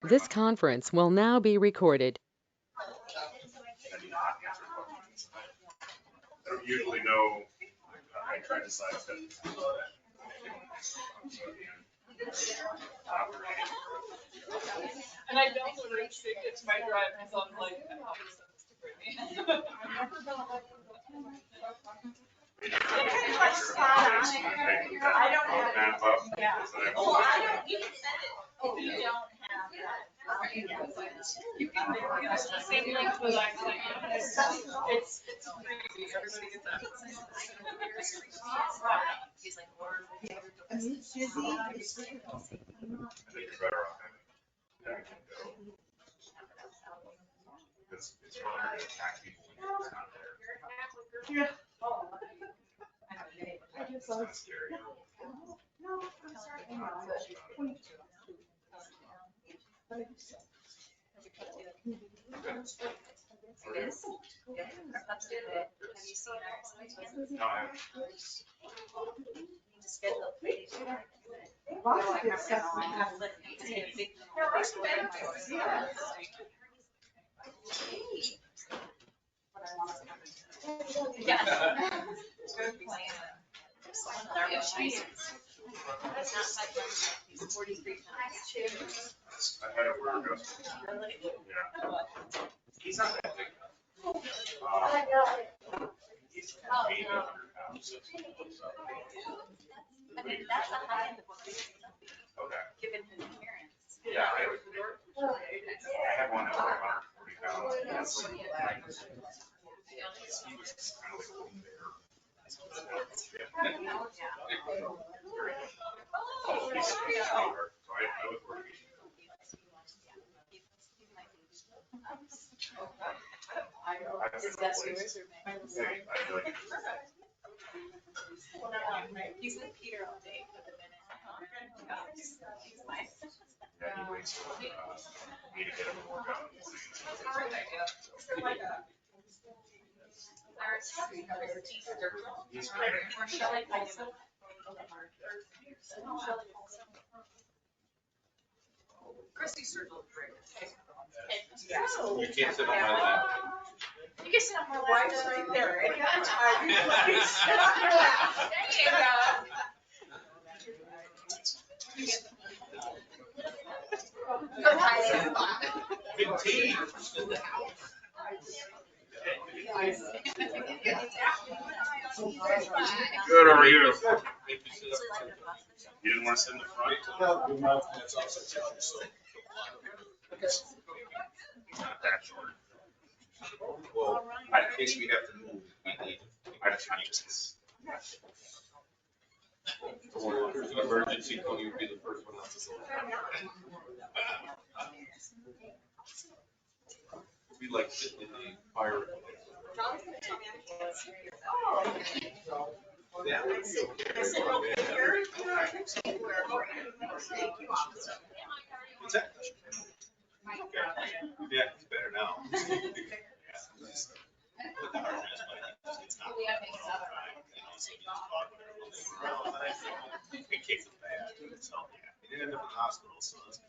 This conference will now be recorded. I don't usually know. I try to sidestep. And I don't restrict it to my drive because I'm like, I probably sent this to Brittany. I don't have. Map up. Yeah. Well, I don't, you can send it. Oh, you don't have that. You can use the same link to the last thing. It's crazy. Everybody gets that. He's like, I think you're better off having him go. Because it's harder to attack people when it's not there. Yeah. It's kind of scary. No, I haven't. Good plan. I had it where it goes. Yeah. He's not that big. He's 800 pounds. That's a high end of what Okay. given his appearance. Yeah, I had one at 140 pounds. That's like, he was kind of like a little bigger. Oh, he's stronger. So I would worry. I feel like He's with Peter all day for the minute. He's nice. yeah, he waits for me to get him more down. He's great. Or Shelley Paulson. Christy Sturgill is great. You can't sit on my lap. You can sit on my wife's right there. Anytime you want to sit on your lap. There you go. Big T. Good, how are you? You didn't want to sit in the front? Not that short. Well, in case we have to move, we need. I just. If there's an emergency, Tony would be the first one out the door. We like sitting in the fire. Yeah. What's that? Yeah, it's better now. It kicked it bad. So, yeah, he didn't end up in the hospital, so that's good.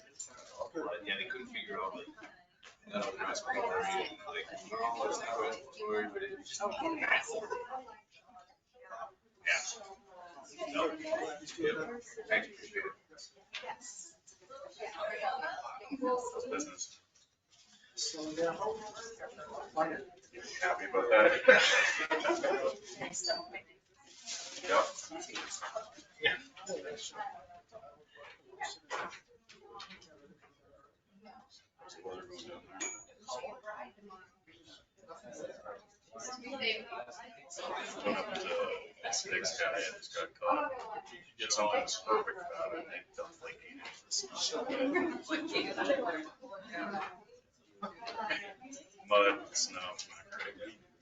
But, yeah, they couldn't figure out, like, respiratory, like, no, it's not respiratory, but it was just. Yeah. No. Yep. Thank you, appreciate it. Business. Happy about that. Yeah. Next guy just got caught. Did something that's perfect about it, and they dumped like 8 inches of snow. Mud, snow, not great.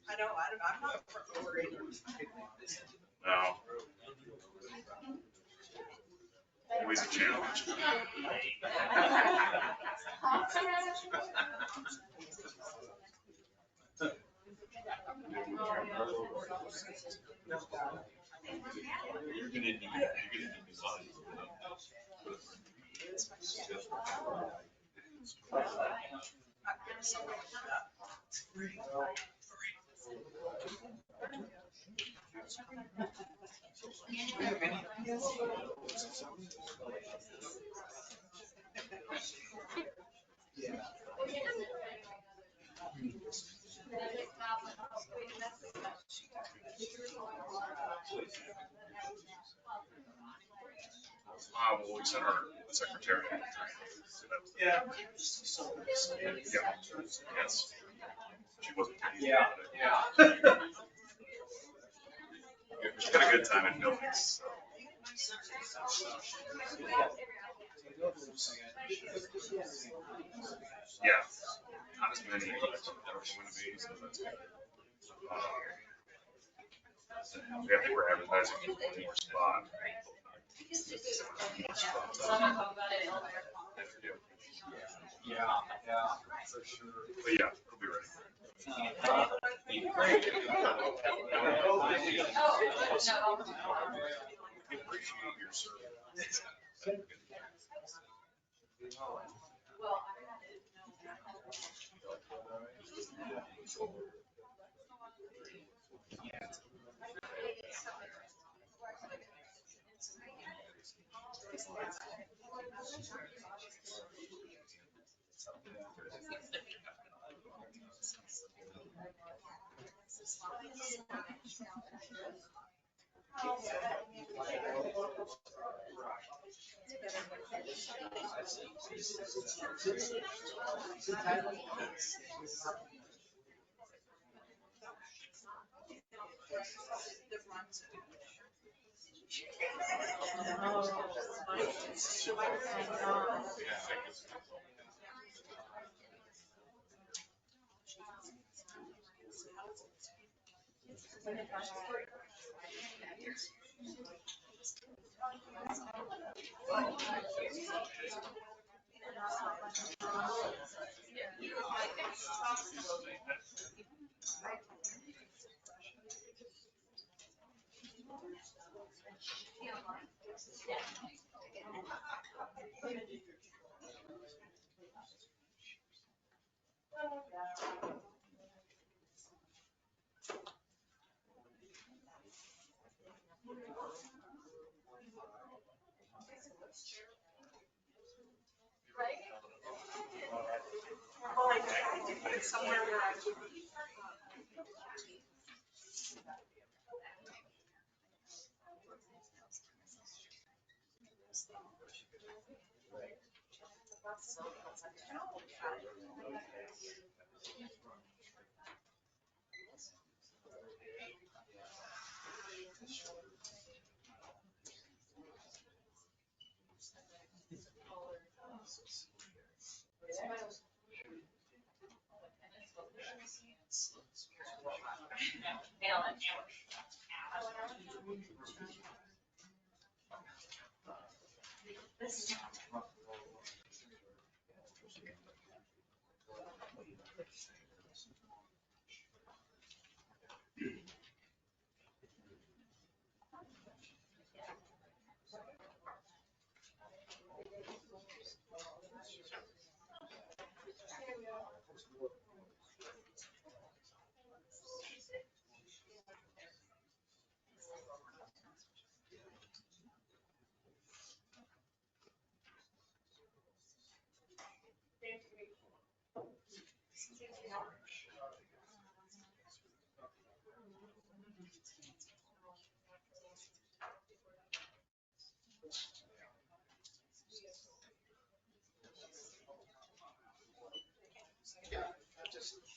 I know, I'm not worried. No. Always a challenge. You're gonna need new bodies. Well, we sent our secretary. Yeah. Yeah. Yes. She wasn't. Yeah. She had a good time in buildings. So. Yeah. Not as many as there were going to be, so that's good. Yeah, I think we're advertising for one more spot. Yeah, for sure. But yeah, we'll be ready. We appreciate your service.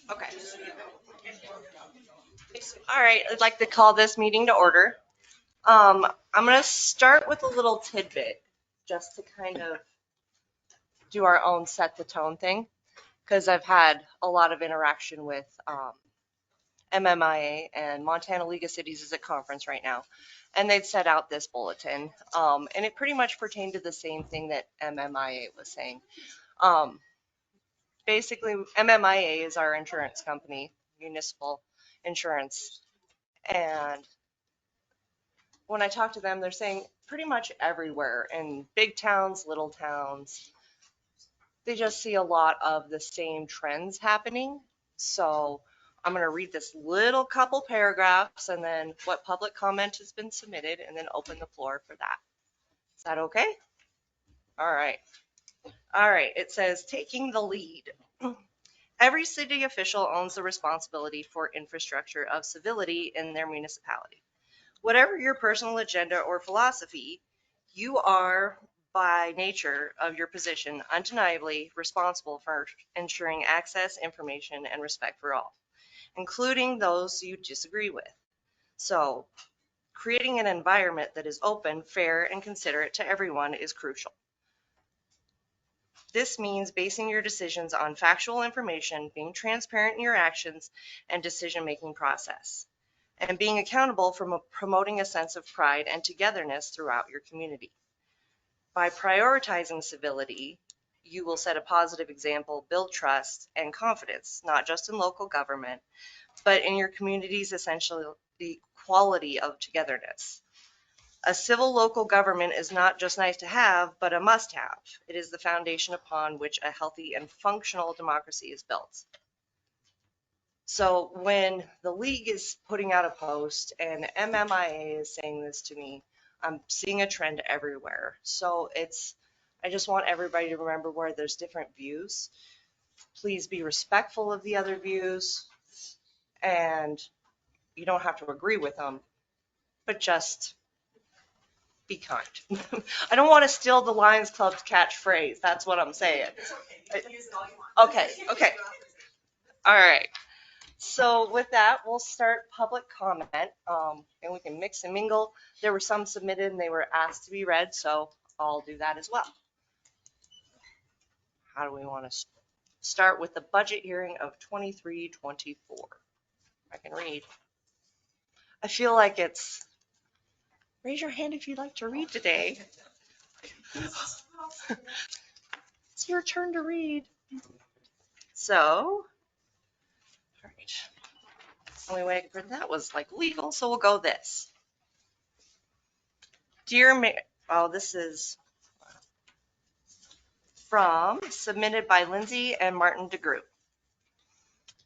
Okay. All right, I'd like to call this meeting to order. I'm going to start with a little tidbit just to kind of do our own set the tone thing because I've had a lot of interaction with MMIA and Montana League of Cities is at conference right now. And they'd set out this bulletin. And it pretty much pertained to the same thing that MMIA was saying. Basically, MMIA is our insurance company, municipal insurance. And when I talk to them, they're saying pretty much everywhere in big towns, little towns, they just see a lot of the same trends happening. So I'm going to read this little couple paragraphs and then what public comment has been submitted and then open the floor for that. Is that okay? All right. All right. It says taking the lead. Every city official owns the responsibility for infrastructure of civility in their municipality. Whatever your personal agenda or philosophy, you are, by nature of your position, undeniably responsible for ensuring access, information, and respect for all, including those you disagree with. So, creating an environment that is open, fair, and considerate to everyone is crucial. This means basing your decisions on factual information, being transparent in your actions and decision-making process, and being accountable for promoting a sense of pride and togetherness throughout your community. By prioritizing civility, you will set a positive example, build trust and confidence, not just in local government, but in your community's essential the quality of togetherness. A civil local government is not just nice to have, but a must-have. It is the foundation upon which a healthy and functional democracy is built. So when the league is putting out a post and MMIA is saying this to me, I'm seeing a trend everywhere. So I just want everybody to remember where there's different views. Please be respectful of the other views, and you don't have to agree with them, but just be kind. I don't want to steal the Lions Club's catchphrase. That's what I'm saying. Okay, okay. All right. So with that, we'll start public comment, and we can mix and mingle. There were some submitted and they were asked to be read, so I'll do that as well. How do we want to start with the budget hearing of 23-24? I can read. I feel like raise your hand if you'd like to read today. It's your turn to read. So, all right. Only way I could print that was like legal, so we'll go this. Dear Mayor, oh, this is submitted by Lindsay and Martin DeGroot.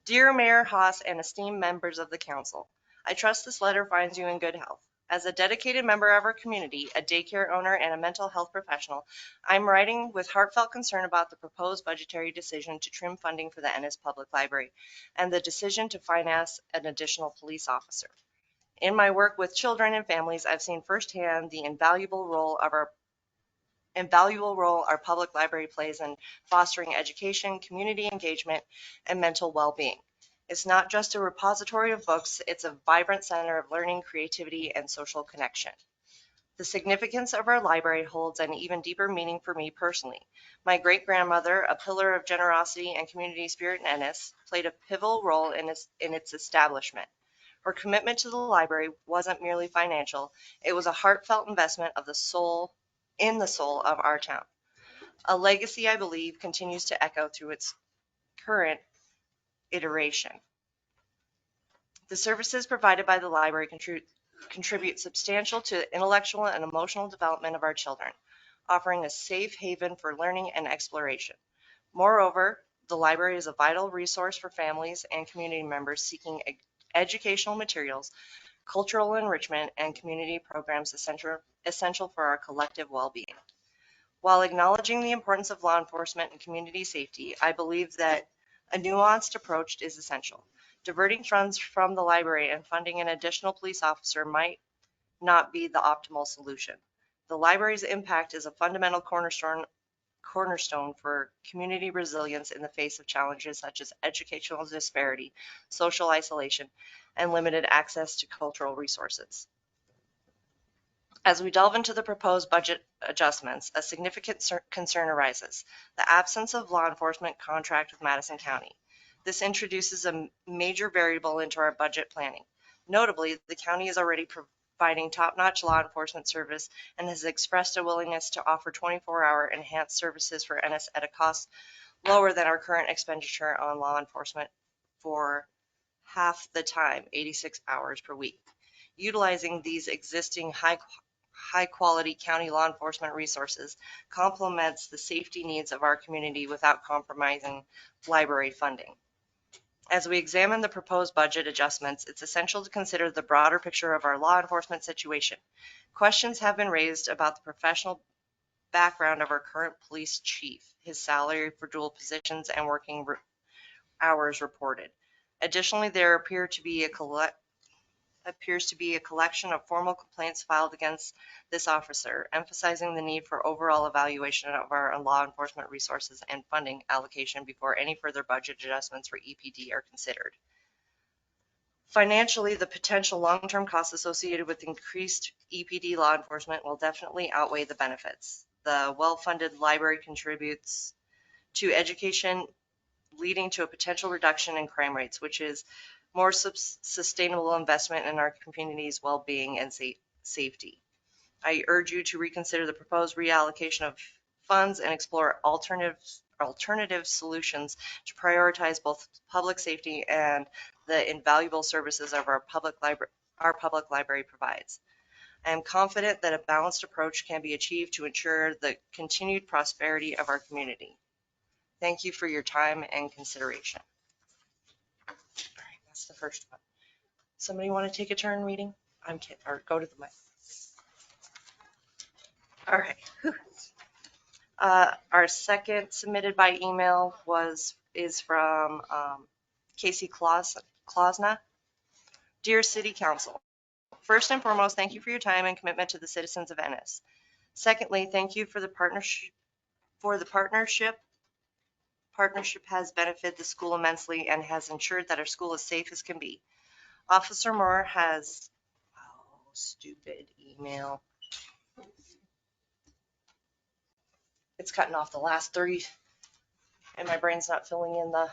Dear Mayor Haas and esteemed members of the council, I trust this letter finds you in good health. As a dedicated member of our community, a daycare owner, and a mental health professional, I'm writing with heartfelt concern about the proposed budgetary decision to trim funding for the Ennis Public Library and the decision to finance an additional police officer. In my work with children and families, I've seen firsthand the invaluable role our public library plays in fostering education, community engagement, and mental well-being. It's not just a repository of books, it's a vibrant center of learning, creativity, and social connection. The significance of our library holds an even deeper meaning for me personally. My great-grandmother, a pillar of generosity and community spirit in Ennis, played a pivotal role in its establishment. Her commitment to the library wasn't merely financial, it was a heartfelt investment in the soul of our town. A legacy, I believe, continues to echo through its current iteration. The services provided by the library contribute substantial to the intellectual and emotional development of our children, offering a safe haven for learning and exploration. Moreover, the library is a vital resource for families and community members seeking educational materials, cultural enrichment, and community programs essential for our collective well-being. While acknowledging the importance of law enforcement and community safety, I believe that a nuanced approach is essential. Diverting funds from the library and funding an additional police officer might not be the optimal solution. The library's impact is a fundamental cornerstone for community resilience in the face of challenges such as educational disparity, social isolation, and limited access to cultural resources. As we delve into the proposed budget adjustments, a significant concern arises: the absence of law enforcement contract with Madison County. This introduces a major variable into our budget planning. Notably, the county is already providing top-notch law enforcement service and has expressed a willingness to offer 24-hour enhanced services for Ennis at a cost lower than our current expenditure on law enforcement for half the time, 86 hours per week. Utilizing these existing high-quality county law enforcement resources complements the safety needs of our community without compromising library funding. As we examine the proposed budget adjustments, it's essential to consider the broader picture of our law enforcement situation. Questions have been raised about the professional background of our current police chief, his salary for dual positions, and working hours reported. Additionally, there appears to be a collection of formal complaints filed against this officer, emphasizing the need for overall evaluation of our law enforcement resources and funding allocation before any further budget adjustments for EPD are considered. Financially, the potential long-term costs associated with increased EPD law enforcement will definitely outweigh the benefits. The well-funded library contributes to education, leading to a potential reduction in crime rates, which is more sustainable investment in our community's well-being and safety. I urge you to reconsider the proposed reallocation of funds and explore alternative solutions to prioritize both public safety and the invaluable services of our public library provides. I am confident that a balanced approach can be achieved to ensure the continued prosperity of our community. Thank you for your time and consideration. All right, that's the first one. Somebody want to take a turn reading? I'm kidding, or go to the mic. All right. Our second submitted by email is from Casey Klausna. Dear City Council, first and foremost, thank you for your time and commitment to the citizens of Ennis. Secondly, thank you for the partnership. Partnership has benefited the school immensely and has ensured that our school is safe as can be. Officer Moore has, stupid email. It's cutting off the last 30 and my brain's not filling in the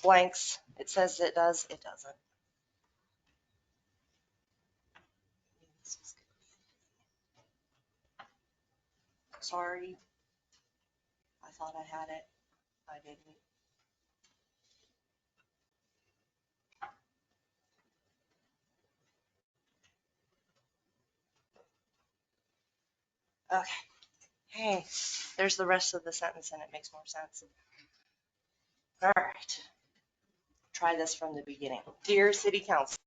blanks. It says it does, it doesn't. Sorry. I thought I had it. I didn't. Okay. Hey, there's the rest of the sentence and it makes more sense. All right. Try this from the beginning. Dear City Council,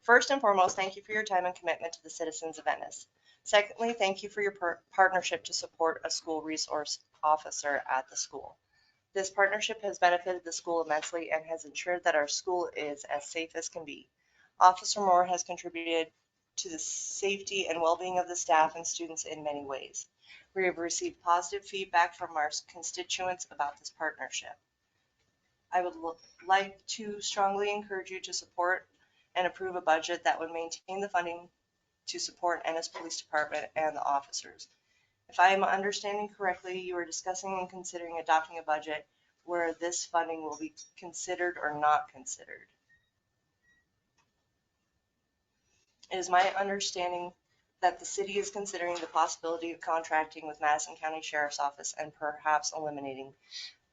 first and foremost, thank you for your time and commitment to the citizens of Ennis. Secondly, thank you for your partnership to support a school resource officer at the school. This partnership has benefited the school immensely and has ensured that our school is as safe as can be. Officer Moore has contributed to the safety and well-being of the staff and students in many ways. We have received positive feedback from our constituents about this partnership. I would like to strongly encourage you to support and approve a budget that would maintain the funding to support Ennis Police Department and the officers. If I am understanding correctly, you are discussing and considering adopting a budget where this funding will be considered or not considered. It is my understanding that the city is considering the possibility of contracting with Madison County Sheriff's Office and perhaps eliminating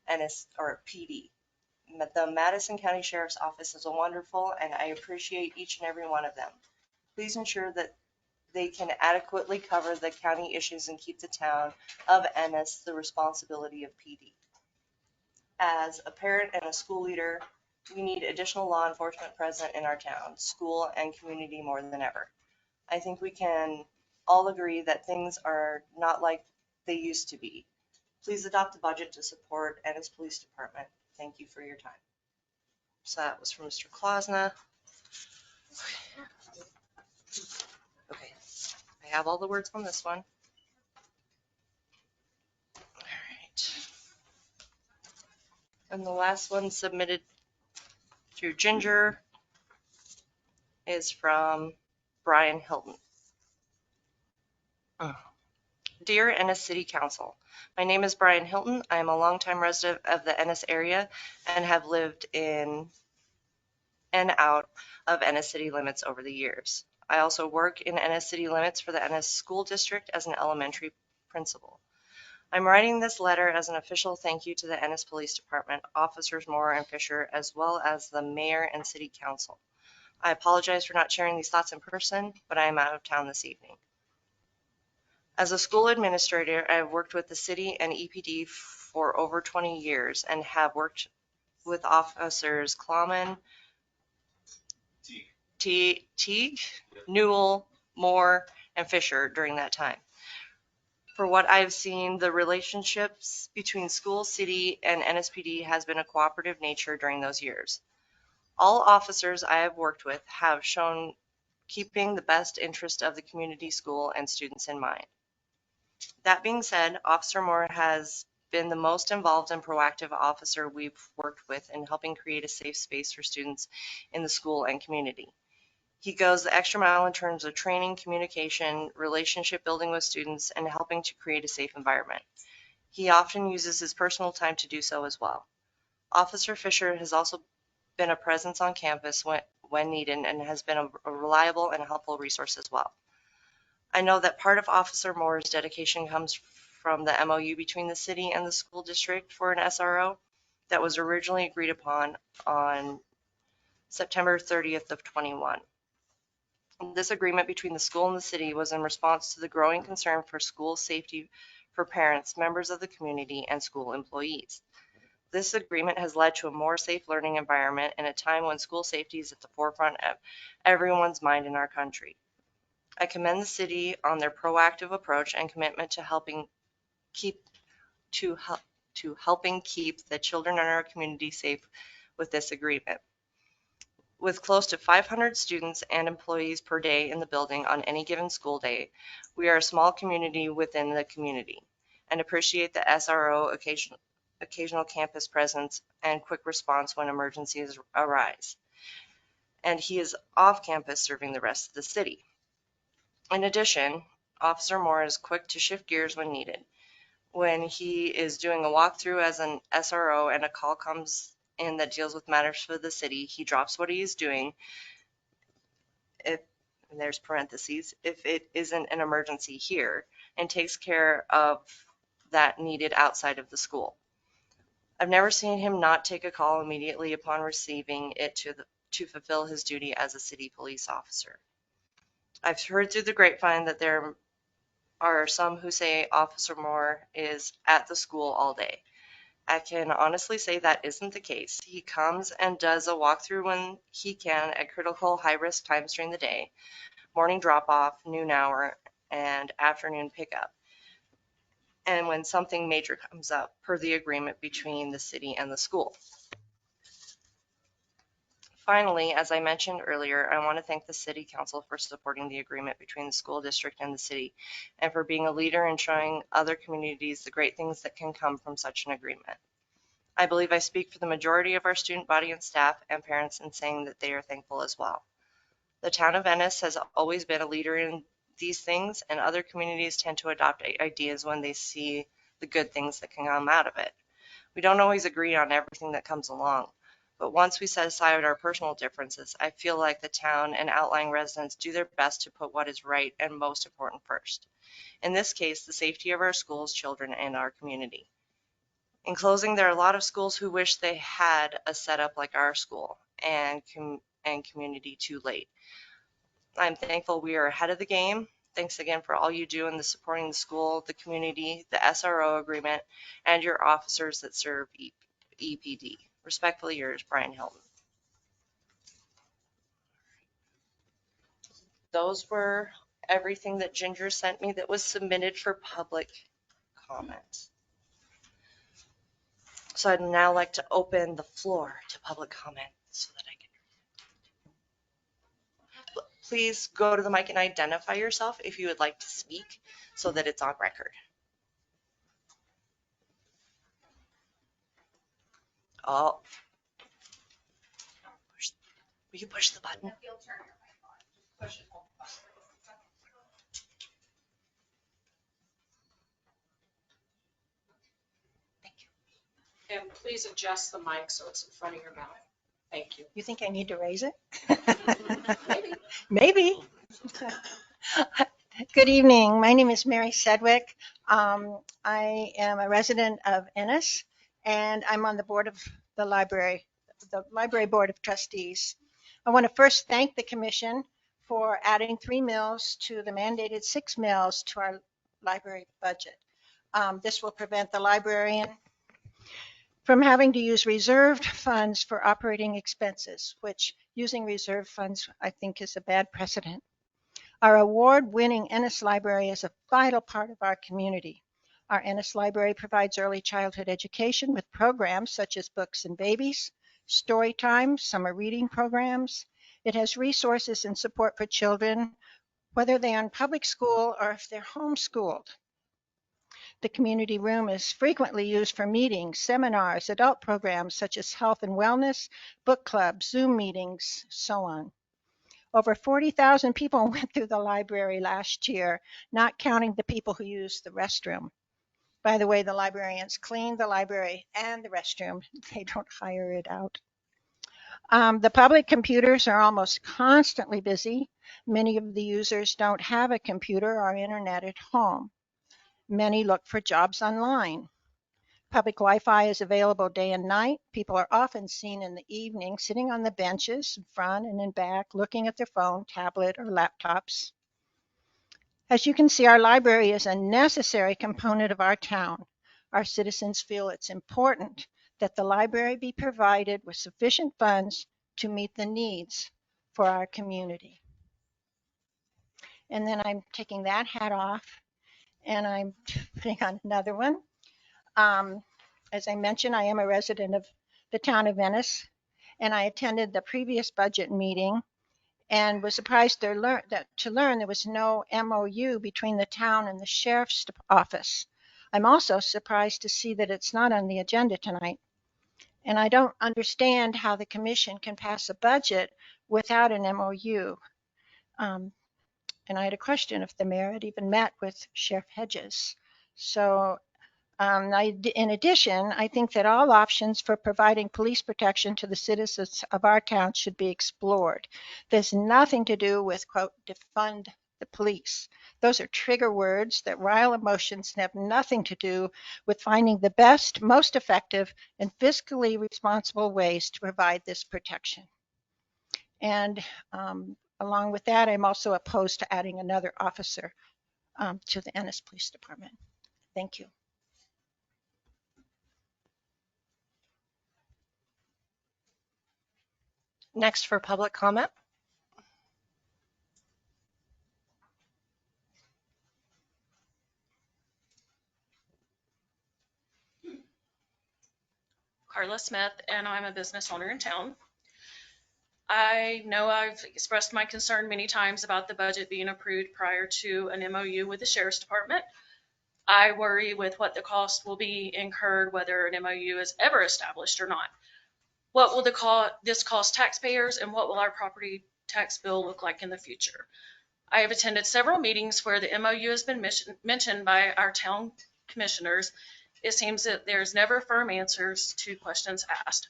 Ennis or PD. The Madison County Sheriff's Office is wonderful and I appreciate each and every one of them. Please ensure that they can adequately cover the county issues and keep the town of Ennis the responsibility of PD. As a parent and a school leader, we need additional law enforcement present in our town, school, and community more than ever. I think we can all agree that things are not like they used to be. Please adopt the budget to support Ennis Police Department. Thank you for your time. So that was from Mr. Klausna. Okay, I have all the words on this one. All right. And the last one submitted through Ginger is from Brian Hilton. Dear Ennis City Council, my name is Brian Hilton. I am a longtime resident of the Ennis area and have lived in and out of Ennis city limits over the years. I also work in Ennis city limits for the Ennis School District as an elementary principal. I'm writing this letter as an official thank you to the Ennis Police Department, Officers Moore and Fisher, as well as the Mayor and City Council. I apologize for not sharing these thoughts in person, but I am out of town this evening. As a school administrator, I have worked with the city and EPD for over 20 years and have worked with officers Klahman, Teague, Newell, Moore, and Fisher during that time. For what I've seen, the relationships between school, city, and NSPD has been a cooperative nature during those years. All officers I have worked with have shown keeping the best interest of the community, school, and students in mind. That being said, Officer Moore has been the most involved and proactive officer we've worked with in helping create a safe space for students in the school and community. He goes the extra mile in terms of training, communication, relationship building with students, and helping to create a safe environment. He often uses his personal time to do so as well. Officer Fisher has also been a presence on campus when needed and has been a reliable and helpful resource as well. I know that part of Officer Moore's dedication comes from the MOU between the city and the school district for an SRO that was originally agreed upon on September 30th of 21. This agreement between the school and the city was in response to the growing concern for school safety for parents, members of the community, and school employees. This agreement has led to a more safe learning environment in a time when school safety is at the forefront of everyone's mind in our country. I commend the city on their proactive approach and commitment to helping keep the children in our community safe with this agreement. With close to 500 students and employees per day in the building on any given school day, we are a small community within the community and appreciate the SRO occasional campus presence and quick response when emergencies arise. And he is off campus serving the rest of the city. In addition, Officer Moore is quick to shift gears when needed. When he is doing a walkthrough as an SRO and a call comes in that deals with matters for the city, he drops what he is doing, if, and there's parentheses, if it isn't an emergency here, and takes care of that needed outside of the school. I've never seen him not take a call immediately upon receiving it to fulfill his duty as a city police officer. I've heard through the grapevine that there are some who say Officer Moore is at the school all day. I can honestly say that isn't the case. He comes and does a walkthrough when he can at critical high-risk times during the day, morning drop-off, noon hour, and afternoon pickup, and when something major comes up per the agreement between the city and the school. Finally, as I mentioned earlier, I want to thank the City Council for supporting the agreement between the school district and the city, and for being a leader in showing other communities the great things that can come from such an agreement. I believe I speak for the majority of our student body and staff and parents in saying that they are thankful as well. The town of Ennis has always been a leader in these things, and other communities tend to adopt ideas when they see the good things that can come out of it. We don't always agree on everything that comes along, but once we set aside our personal differences, I feel like the town and outlying residents do their best to put what is right and most important first. In this case, the safety of our schools, children, and our community. In closing, there are a lot of schools who wish they had a setup like our school and community too late. I'm thankful we are ahead of the game. Thanks again for all you do in the supporting the school, the community, the SRO agreement, and your officers that serve EPD. Respectfully yours, Brian Hilton. Those were everything that Ginger sent me that was submitted for public comment. So I'd now like to open the floor to public comment so that I can. Please go to the mic and identify yourself if you would like to speak so that it's on record. Oh. Will you push the button? Thank you. And please adjust the mic so it's in front of your mouth. Thank you. You think I need to raise it? Maybe. Maybe. Good evening. My name is Mary Sedgwick. I am a resident of Ennis, and I'm on the board of the library board of trustees. I want to first thank the commission for adding 3 mills to the mandated 6 mills to our library budget. This will prevent the librarian from having to use reserved funds for operating expenses, which using reserved funds, I think, is a bad precedent. Our award-winning Ennis Library is a vital part of our community. Our Ennis Library provides early childhood education with programs such as Books and Babies, Story Time, summer reading programs. It has resources and support for children, whether they are in public school or if they're homeschooled. The community room is frequently used for meetings, seminars, adult programs such as health and wellness, book clubs, Zoom meetings, so on. Over 40,000 people went through the library last year, not counting the people who used the restroom. By the way, the librarians clean the library and the restroom. They don't hire it out. The public computers are almost constantly busy. Many of the users don't have a computer or internet at home. Many look for jobs online. Public Wi-Fi is available day and night. People are often seen in the evening sitting on the benches in front and in back, looking at their phone, tablet, or laptops. As you can see, our library is a necessary component of our town. Our citizens feel it's important that the library be provided with sufficient funds to meet the needs for our community. And then I'm taking that hat off and I'm putting on another one. As I mentioned, I am a resident of the town of Ennis, and I attended the previous budget meeting and was surprised to learn there was no MOU between the town and the sheriff's office. I'm also surprised to see that it's not on the agenda tonight. And I don't understand how the commission can pass a budget without an MOU. And I had a question if the mayor had even met with Sheriff Hedges. So in addition, I think that all options for providing police protection to the citizens of our town should be explored. There's nothing to do with, quote, defund the police. Those are trigger words that rile emotions and have nothing to do with finding the best, most effective, and fiscally responsible ways to provide this protection. And along with that, I'm also opposed to adding another officer to the Ennis Police Department. Thank you. Next for public comment. Carla Smith, and I'm a business owner in town. I know I've expressed my concern many times about the budget being approved prior to an MOU with the Sheriff's Department. I worry with what the cost will be incurred, whether an MOU is ever established or not. What will this cost taxpayers, and what will our property tax bill look like in the future? I have attended several meetings where the MOU has been mentioned by our town commissioners. It seems that there's never firm answers to questions asked.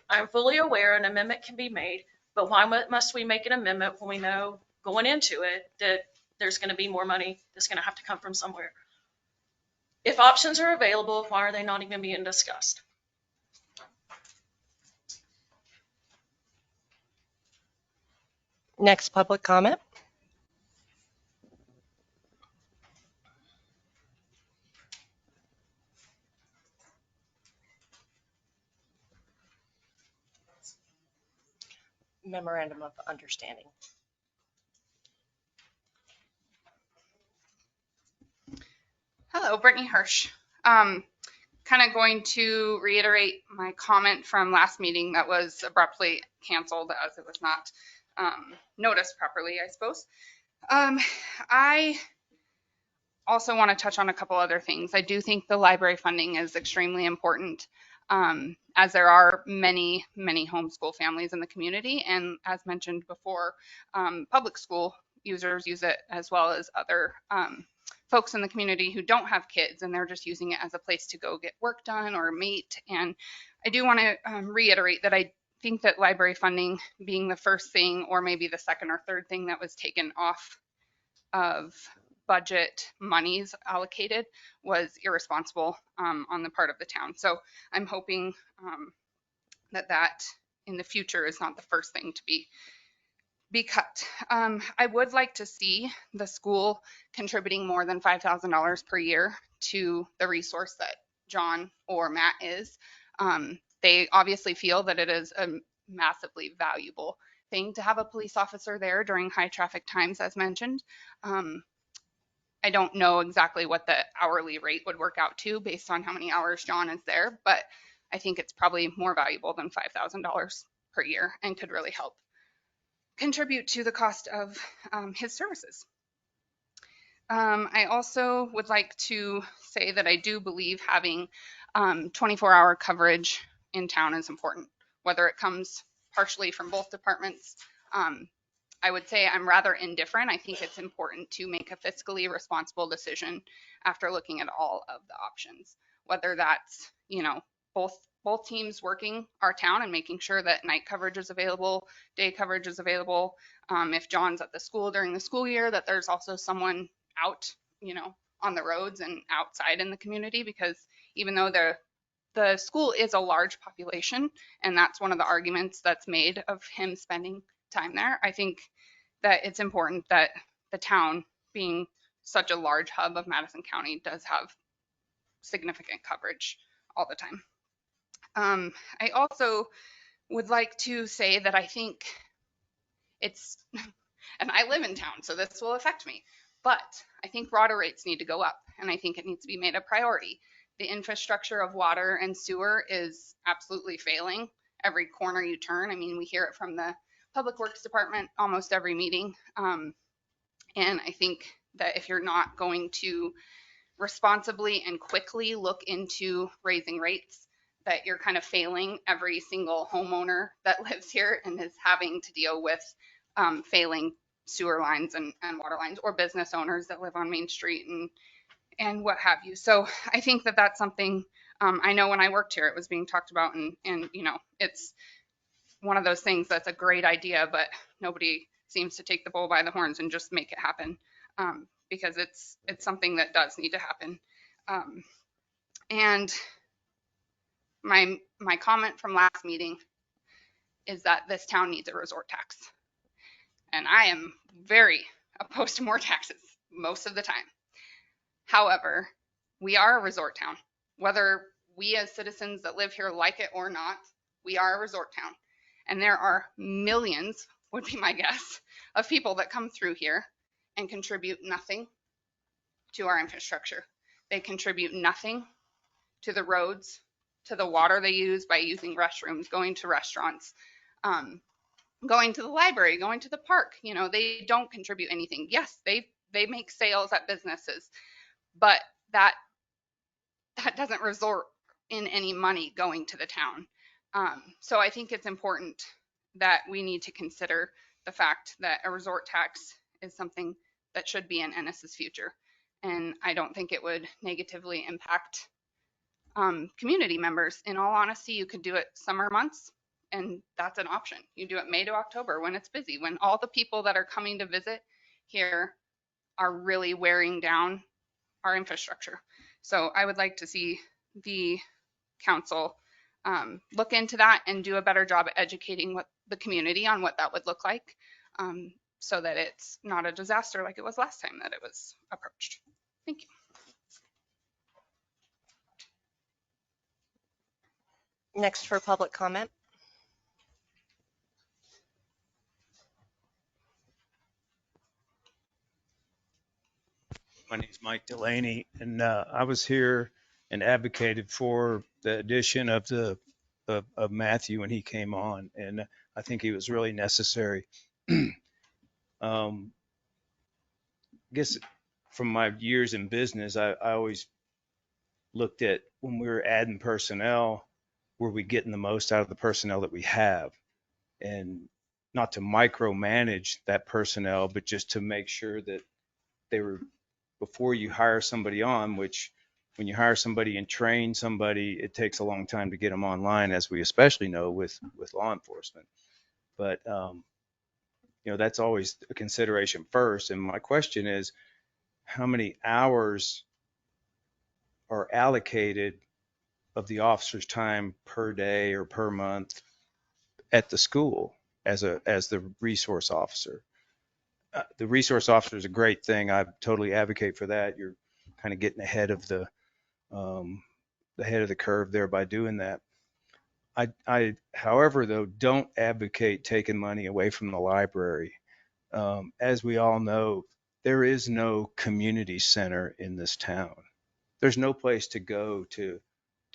I'm fully aware an amendment can be made, but why must we make an amendment when we know going into it that there's going to be more money that's going to have to come from somewhere? If options are available, why are they not even being discussed? Next public comment. Memorandum of understanding. Hello, Brittany Hirsch. Kind of going to reiterate my comment from last meeting that was abruptly canceled as it was not noticed properly, I suppose. I also want to touch on a couple other things. I do think the library funding is extremely important, as there are many homeschool families in the community, and as mentioned before, public school users use it as well as other folks in the community who don't have kids, and they're just using it as a place to go get work done or meet. And I do want to reiterate that I think that library funding being the first thing, or maybe the second or third thing that was taken off of budget monies allocated, was irresponsible on the part of the town. So I'm hoping that in the future is not the first thing to be be cut. I would like to see the school contributing more than $5,000 per year to the resource that John or Matt is. They obviously feel that it is a massively valuable thing to have a police officer there during high traffic times, as mentioned. I don't know exactly what the hourly rate would work out to based on how many hours John is there, but I think it's probably more valuable than $5,000 per year and could really help contribute to the cost of his services. I also would like to say that I do believe having 24-hour coverage in town is important, whether it comes partially from both departments. I would say I'm rather indifferent. I think it's important to make a fiscally responsible decision after looking at all of the options, whether that's, both teams working our town and making sure that night coverage is available, day coverage is available. If John's at the school during the school year, that there's also someone out, on the roads and outside in the community, because even though the school is a large population, and that's one of the arguments that's made of him spending time there, I think that it's important that the town, being such a large hub of Madison County, does have significant coverage all the time. I also would like to say that I think it's, and I live in town, so this will affect me, but I think water rates need to go up, and I think it needs to be made a priority. The infrastructure of water and sewer is absolutely failing every corner you turn. I mean, we hear it from the Public Works Department almost every meeting. And I think that if you're not going to responsibly and quickly look into raising rates, that you're kind of failing every single homeowner that lives here and is having to deal with failing sewer lines and water lines, or business owners that live on Main Street and what have you. So I think that that's something, I know when I worked here, it was being talked about, and it's one of those things that's a great idea, but nobody seems to take the bull by the horns and just make it happen, because it's something that does need to happen. And my comment from last meeting is that this town needs a resort tax. And I am very opposed to more taxes most of the time. However, we are a resort town. Whether we as citizens that live here like it or not, we are a resort town. And there are millions, would be my guess, of people that come through here and contribute nothing to our infrastructure. They contribute nothing to the roads, to the water they use by using restrooms, going to restaurants, going to the library, going to the park. They don't contribute anything. Yes, they make sales at businesses, but that doesn't result in any money going to the town. So I think it's important that we need to consider the fact that a resort tax is something that should be in Ennis's future. And I don't think it would negatively impact community members. In all honesty, you could do it summer months, and that's an option. You do it May to October when it's busy, when all the people that are coming to visit here are really wearing down our infrastructure. So I would like to see the council look into that and do a better job at educating the community on what that would look like, so that it's not a disaster like it was last time that it was approached. Thank you. Next for public comment. My name is Mike Delaney, and I was here and advocated for the addition of of Matthew when he came on, and I think he was really necessary. I guess from my years in business, I always looked at when we were adding personnel, were we getting the most out of the personnel that we have, and not to micromanage that personnel, but just to make sure that they were, before you hire somebody on, which when you hire somebody and train somebody, it takes a long time to get them online, as we especially know with law enforcement. But that's always a consideration first. And my question is, how many hours are allocated of the officer's time per day or per month at the school? as the resource officer. The resource officer is a great thing. I totally advocate for that. You're kind of getting ahead of the head of the curve there by doing that. However, though, don't advocate taking money away from the library. As we all know, there is no community center in this town. There's no place to go to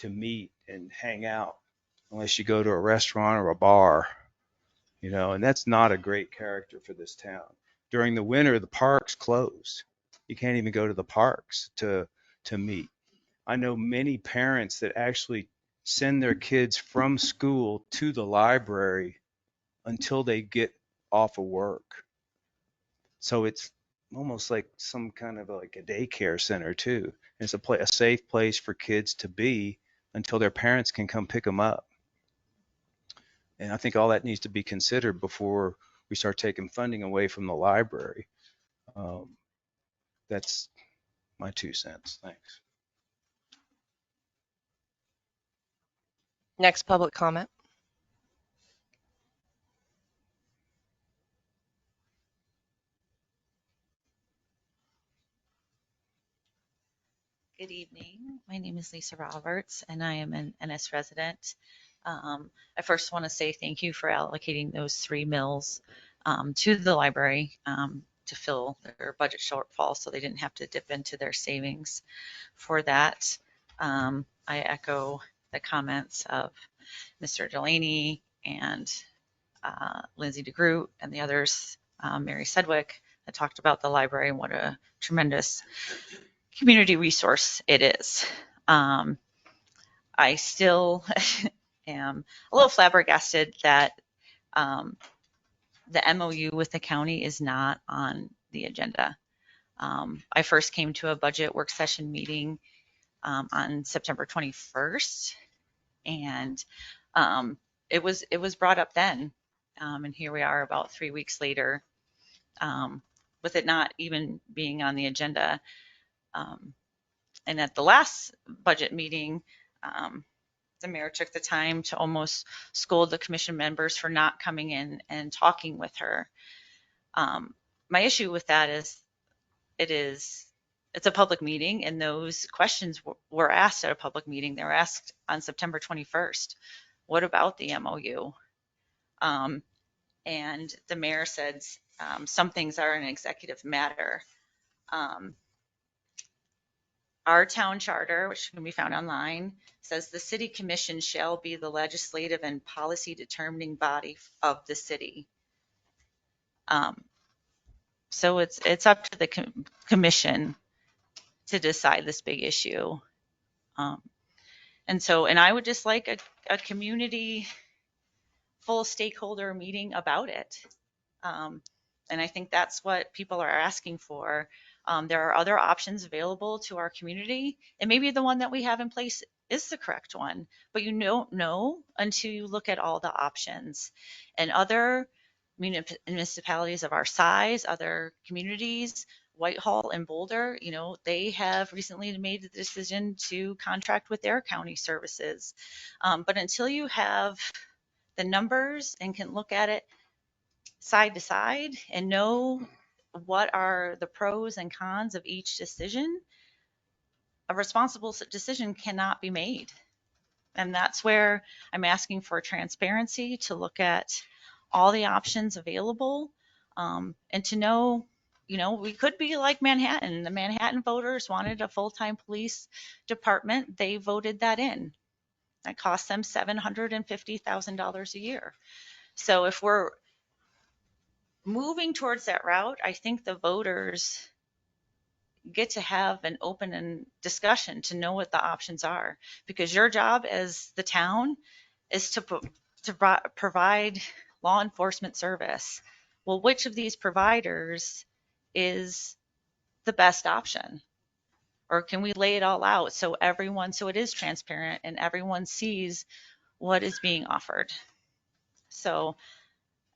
meet and hang out unless you go to a restaurant or a bar, and that's not a great character for this town. During the winter, the parks close. You can't even go to the parks to meet. I know many parents that actually send their kids from school to the library until they get off of work. So it's almost like some kind of like a daycare center too. And it's a safe place for kids to be until their parents can come pick them up. And I think all that needs to be considered before we start taking funding away from the library. That's my 2 cents. Thanks. Next public comment. Good evening. My name is Lisa Roberts, and I am an Ennis resident. I first want to say thank you for allocating those 3 mills to the library to fill their budget shortfall so they didn't have to dip into their savings for that. I echo the comments of Mr. Delaney and Lindsay DeGroot and the others, Mary Sedgwick, that talked about the library and what a tremendous community resource it is. I still am a little flabbergasted that the MOU with the county is not on the agenda. I first came to a budget work session meeting on September 21st, and it was brought up then, and here we are about 3 weeks later with it not even being on the agenda. And at the last budget meeting, the mayor took the time to almost scold the commission members for not coming in and talking with her. My issue with that is it's a public meeting, and those questions were asked at a public meeting. They were asked on September 21st. What about the MOU? And the mayor said some things are an executive matter. Our town charter, which can be found online, says the city commission shall be the legislative and policy determining body of the city. So it's up to the commission to decide this big issue. And I would just like a community full stakeholder meeting about it. And I think that's what people are asking for. There are other options available to our community, and maybe the one that we have in place is the correct one, but you don't know until you look at all the options. And other municipalities of our size, other communities, Whitehall and Boulder, they have recently made the decision to contract with their county services. But until you have the numbers and can look at it side to side and know what are the pros and cons of each decision, a responsible decision cannot be made. And that's where I'm asking for transparency to look at all the options available, and to know, we could be like Manhattan. The Manhattan voters wanted a full-time police department. They voted that in. That cost them $750,000 a year. So if we're moving towards that route, I think the voters get to have an open discussion to know what the options are, because your job as the town is to provide law enforcement service. Well, which of these providers is the best option? Or can we lay it all out so it is transparent and everyone sees what is being offered? So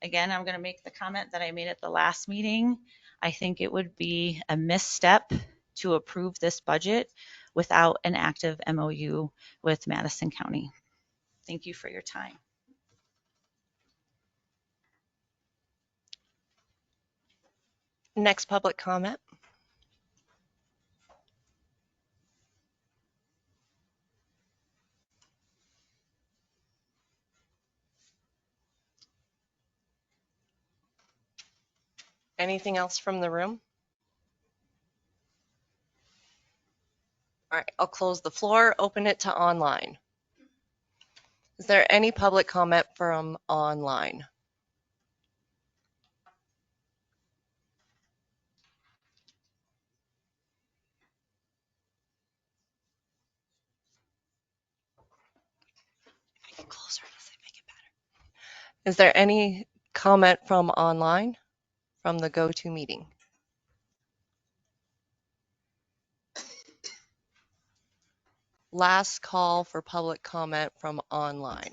again, I'm going to make the comment that I made at the last meeting. I think it would be a misstep to approve this budget without an active MOU with Madison County. Thank you for your time. Next public comment. Anything else from the room? All right, I'll close the floor, open it to online. Is there any public comment from online? Get closer, does it make it better? Is there any comment from online from the go-to meeting? Last call for public comment from online.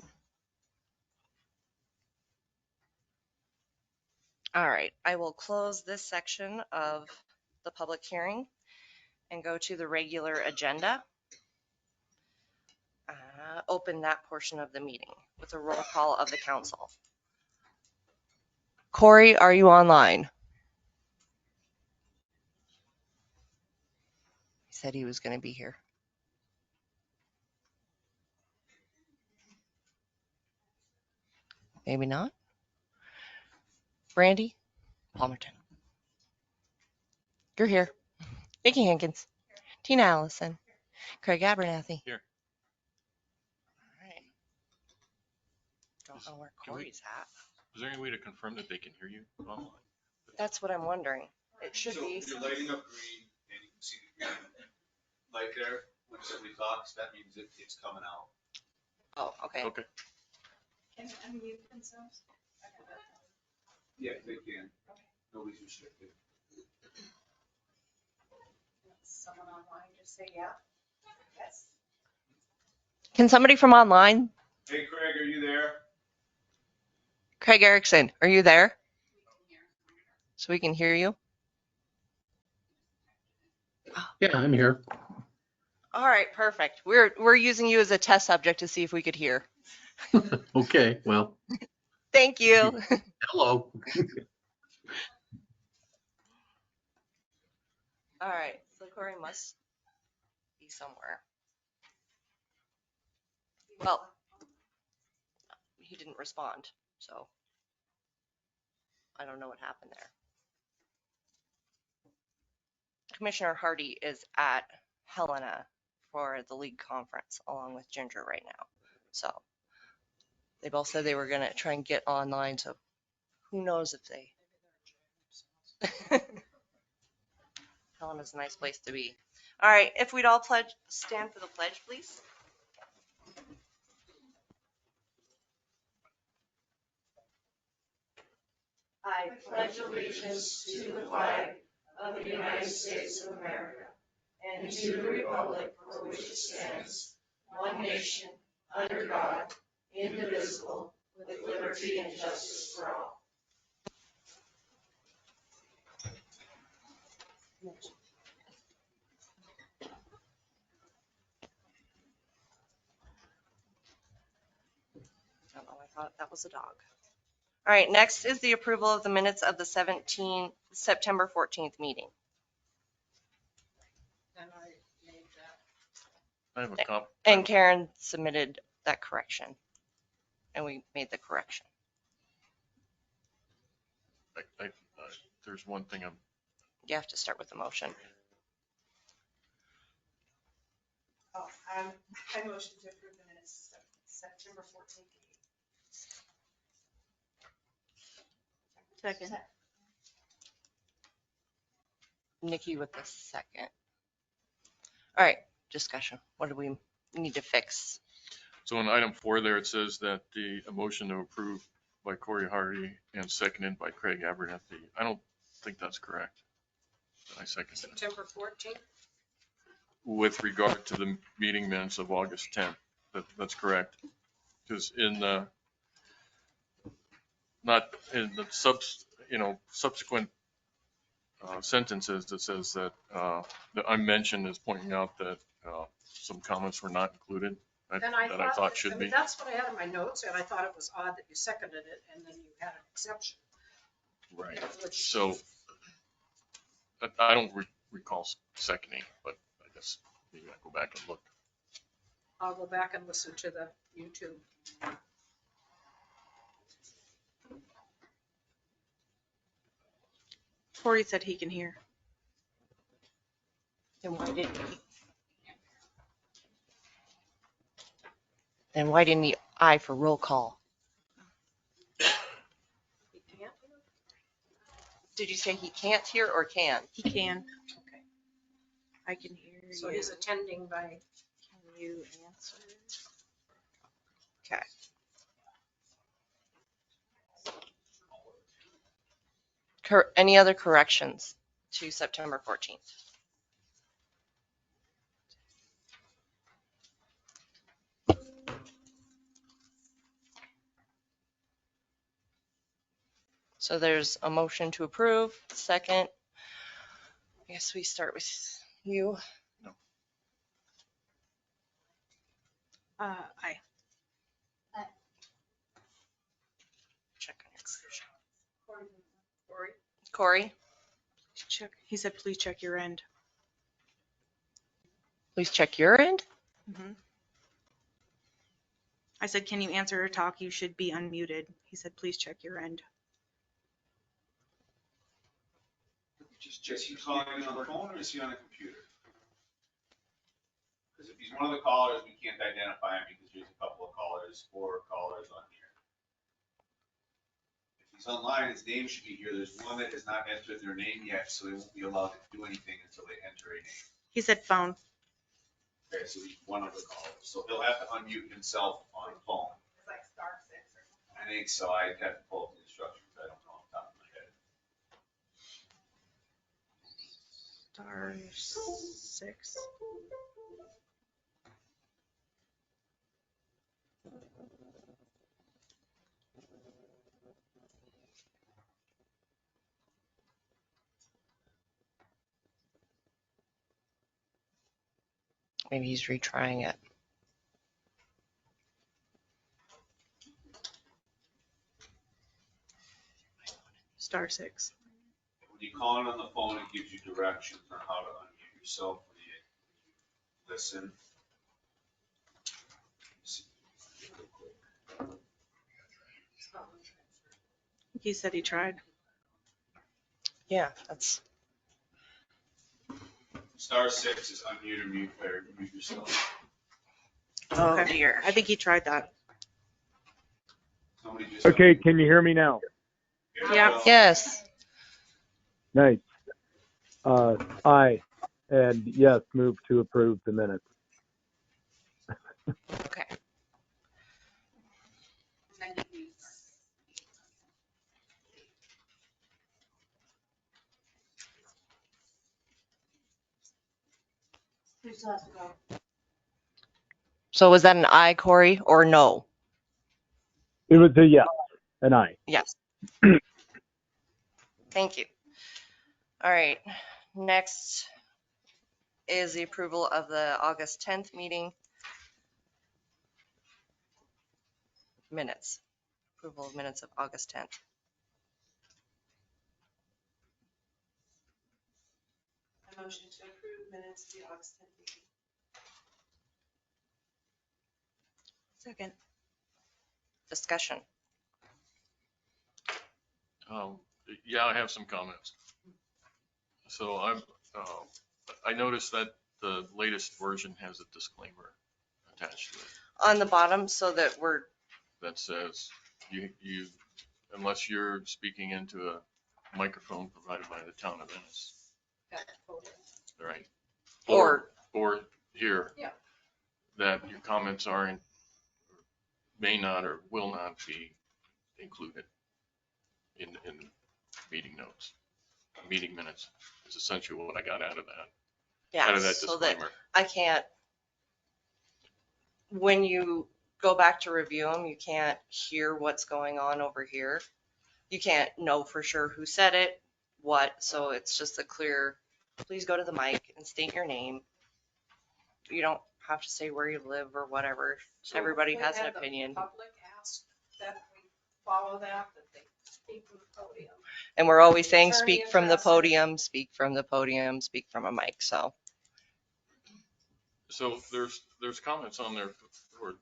All right, I will close this section of the public hearing and go to the regular agenda. Open that portion of the meeting with a roll call of the council. Corey, are you online? He said he was going to be here. Maybe not. Brandy Palmerton. You're here. Nikki Hankins. Tina Allison. Craig Abernathy. Here. All right. Don't know where Can we- Corey's at. Is there any way to confirm that they can hear you online? That's what I'm wondering. It should So be. you're lighting up green and you can see the green light there, when somebody talks, that means it's coming out. Oh, okay. Okay. Can unmute themselves? Yeah, they can. Nobody's restricted. Someone online just say yeah. Yes. Can somebody from online? Hey Craig, are you there? Craig Erickson, are you there? So we can hear you? Yeah, I'm here. All right, perfect. We're using you as a test subject to see if we could hear. Okay, well, Thank you. hello. All right, so Corey must be somewhere. Well, he didn't respond, so I don't know what happened there. Commissioner Hardy is at Helena for the league conference along with Ginger right now. So they both said they were going to try and get online. So who knows if they. Helena's a nice place to be. All right, if we'd all stand for the pledge, please. I pledge allegiance to the flag of the United States of America and to the republic for which it stands, one nation, under God, indivisible, with liberty and justice for all. I don't know, I thought that was a dog. All right, next is the approval of the minutes of the September 14th meeting. And I made that. I have a comp. And Karen submitted that correction. And we made the correction. There's one thing You have to start with the motion. Oh, I motion to approve the minutes of September 14th. Second. Nikki with the second. All right, discussion. What do we need to fix? So in item 4 there, it says that the motion to approve by Corey Hardy and seconded by Craig Abernathy. I don't think that's correct. I second it. September 14th. With regard to the meeting minutes of August 10th, that's correct. Because in the, not in the subsequent sentences that says that I mentioned is pointing out that some comments were not included that I thought should be. That's what I had in my notes, and I thought it was odd that you seconded it and then you had an exception. Right. So I don't recall seconding, but I guess maybe I go back and look. I'll go back and listen to the YouTube. Corey said he can hear. Then why didn't he? Then why didn't he aye for roll call? He can't? Did you say he can't hear or can? He can. Okay. I can hear you. So he's attending by, Can you answer? Okay. Any other corrections to September 14th? So there's a motion to approve. Second, I guess we start with you. Aye. Check on your Corey, Corey, Check. He said, please check your end. please check your end. Mm-hmm. I said, can you answer or talk? You should be unmuted. He said, please check your end. Is he calling in on the phone or is he on a computer? Because if he's one of the callers, we can't identify him because there's a couple of callers, 4 callers on here. If he's online, his name should be here. There's one that has not entered their name yet, so they won't be allowed to do anything until they enter a name. He said phone. Okay, so he's one of the callers. So he'll have to unmute himself on the phone. it's like star 6 or something. I think so. I'd have to pull up the instructions. I don't know off the top of my head. *6. Maybe he's retrying it. *6. When you call in on the phone, it gives you directions on how to unmute yourself when you listen. He said he tried. Yeah, that's, *6 is unmute or mute, or mute yourself. oh Okay. dear. I think he tried that. Somebody just. Okay, can you hear me now? Yeah. Yes. Nice. Aye, and yes, move to approve the minutes. Okay. So was that an aye, Corey, or no? It was a yes, and aye. Yes. Thank you. All right, next is the approval of the August 10th meeting minutes. Approval of minutes of August 10th. A motion to approve minutes of the August 10th meeting. Second. Discussion. Yeah, I have some comments. So I noticed that the latest version has a disclaimer attached to it On the bottom, so that we're, that says you unless you're speaking into a microphone provided by the town of Ennis, right? or, Here. Yeah. That your comments aren't, may not, or will not be included in meeting notes. Meeting minutes is essentially what I got out of that. Out yeah, of that so that disclaimer. I can't, when you go back to review them, you can't hear what's going on over here. You can't know for sure who said it, what, so it's just a clear, please go to the mic and state your name. You don't have to say where you live or whatever. Everybody has an opinion. Public asked that we follow that they speak from the podium. And we're always saying, Attorney speak from the address it. podium, speak from the podium, speak from a mic. So So there's comments on there for,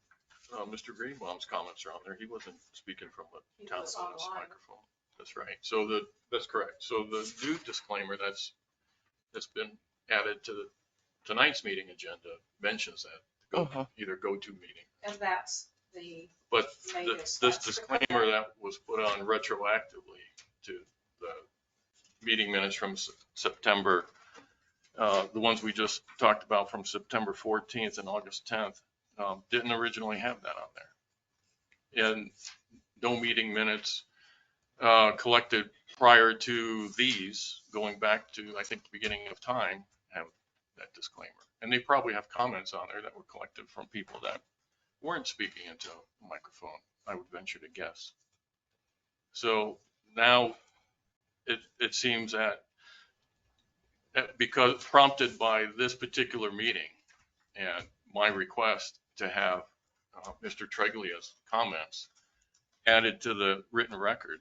Mr. Greenbaum's comments are on there. He wasn't speaking from He the town was office online. microphone. That's right. So that's correct. So the new disclaimer that's been added to tonight's meeting agenda mentions that either go-to meeting. And that's the But latest. this That's the disclaimer that was put on retroactively to the meeting minutes from September, the ones we just talked about from September 14th and August 10th, didn't originally have that on there. And no meeting minutes collected prior to these, going back to, I think, the beginning of time, have that disclaimer. And they probably have comments on there that were collected from people that weren't speaking into a microphone, I would venture to guess. So now it seems that because prompted by this particular meeting and my request to have Mr. Treglia's comments added to the written record,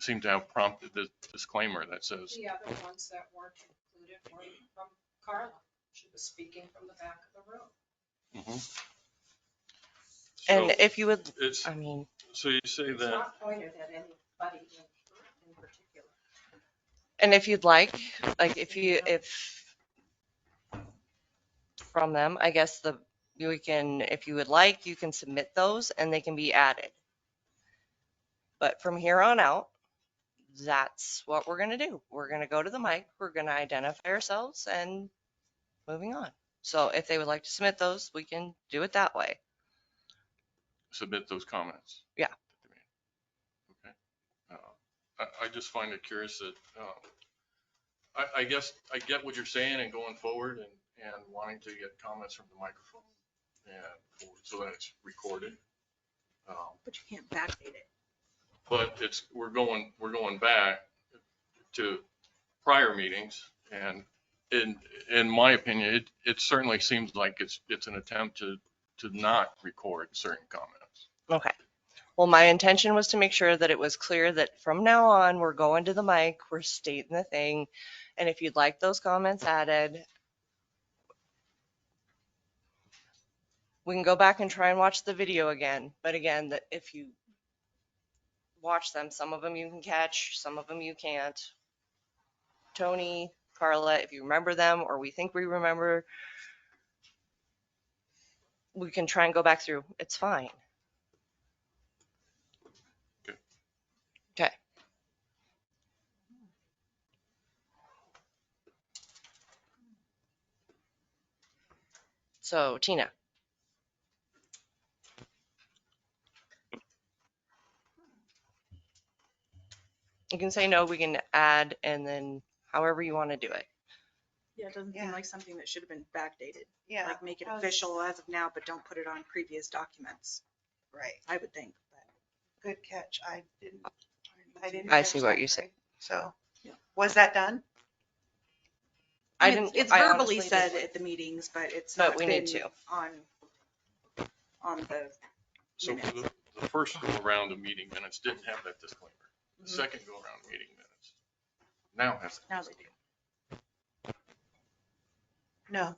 seem to have prompted this disclaimer that says, The other ones that weren't included were from Carla. She was speaking from the back of the room. and so if you would, it's, I mean, so you say It's that, not pointed at anybody in particular. and if you'd like if from them, I guess you can, if you would like, you can submit those and they can be added. But from here on out, that's what we're going to do. We're going to go to the mic. We're going to identify ourselves and moving on. So if they would like to submit those, we can do it that way. submit those comments. Yeah. Okay. I just find it curious that, I guess I get what you're saying and going forward and wanting to get comments from the microphone and so that it's recorded. But you can't backdate it. But we're going back to prior meetings, and in my opinion, it certainly seems like it's an attempt to not record certain comments. Okay. Well, my intention was to make sure that it was clear that from now on, we're going to the mic, we're stating the thing. And if you'd like those comments added, we can go back and try and watch the video again. But again, that if you watch them, some of them you can catch, some of them you can't. Tony, Carla, if you remember them or we think we remember, we can try and go back through. It's fine. Okay. Okay. So Tina. You can say no, we can add, and then however you want to do it. Yeah, it doesn't seem like something that should have been backdated. Yeah. Like make it official as of now, but don't put it on previous documents, Right. I would think. But Good catch. I didn't. I see catch what that, you say. Greg. So, Yeah. was that done? I it's- didn't. It's I verbally honestly said didn't. at the meetings, but it's But not we been need to. on the So for minutes. the first go around of meeting minutes didn't have that disclaimer. The Mhm. second go around meeting minutes now has that. Now they do. No.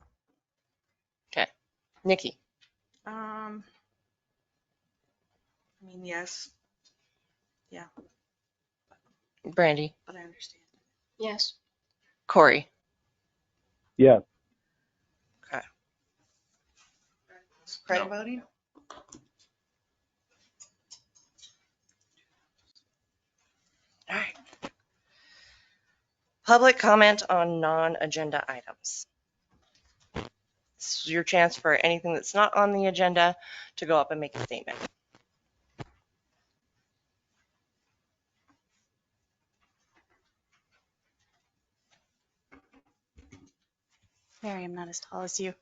Nikki. I mean, yes. Yeah, Brandy. but I understand. Yes. Corey. Yes. Okay. Craig No. voting? All right. Public comment on non-agenda items. This is your chance for anything that's not on the agenda to go up and make a statement. Mary, I'm not as tall as you.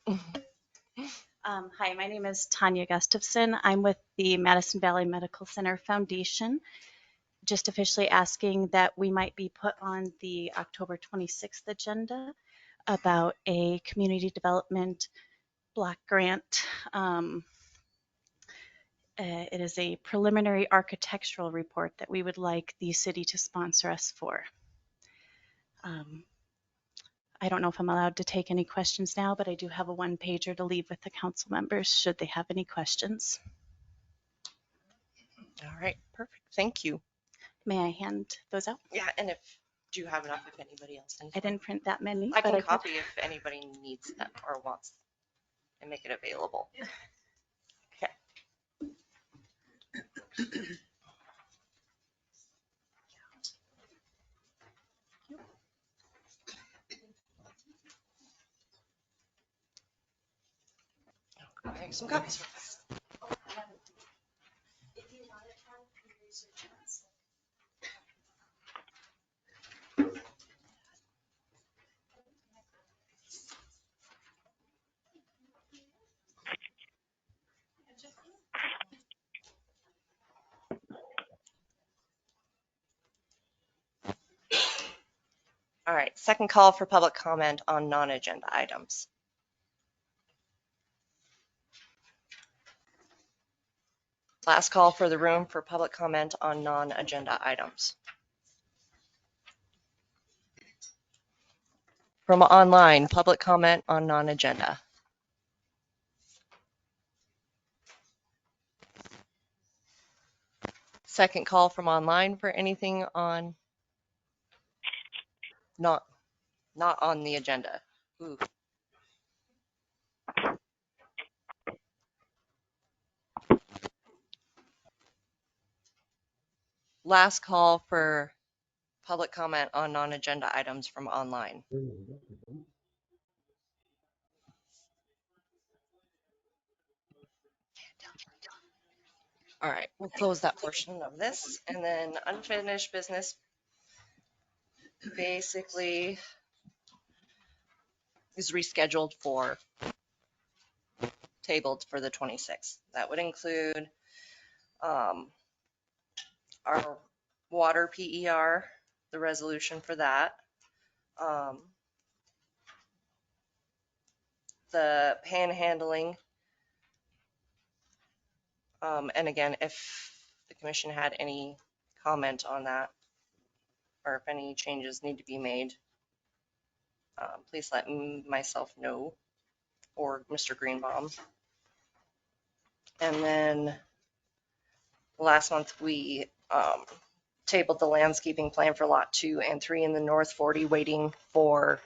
Hi, my name is Tanya Gustafson. I'm with the Madison Valley Medical Center Foundation. Just officially asking that we might be put on the October 26th agenda about a community development block grant It is a preliminary architectural report that we would like the city to sponsor us for. I don't know if I'm allowed to take any questions now, but I do have a one-pager to leave with the council members should they have any questions. All right, perfect. Thank you. May I hand those out? Yeah, and if, do you have enough if anybody else needs I one? didn't print that many, I but can I could. copy if anybody needs them or wants and make it available. Okay. I'll make some copies. All right, second call for public comment on non-agenda items. Last call for the room for public comment on non-agenda items. From online, public comment on non-agenda. Second call from online for anything on not on the agenda. Ooh. Last call for public comment on non-agenda items from online. All right, we'll close that portion of this, and then unfinished business basically is rescheduled for tabled for the 26th. That would include our water PER, the resolution for that, the panhandling, and again, if the commission had any comment on that, or if any changes need to be made, please let myself know, or Mr. Greenbaum. And then last month we tabled the landscaping plan for lot 2 and 3 in the North 40, waiting for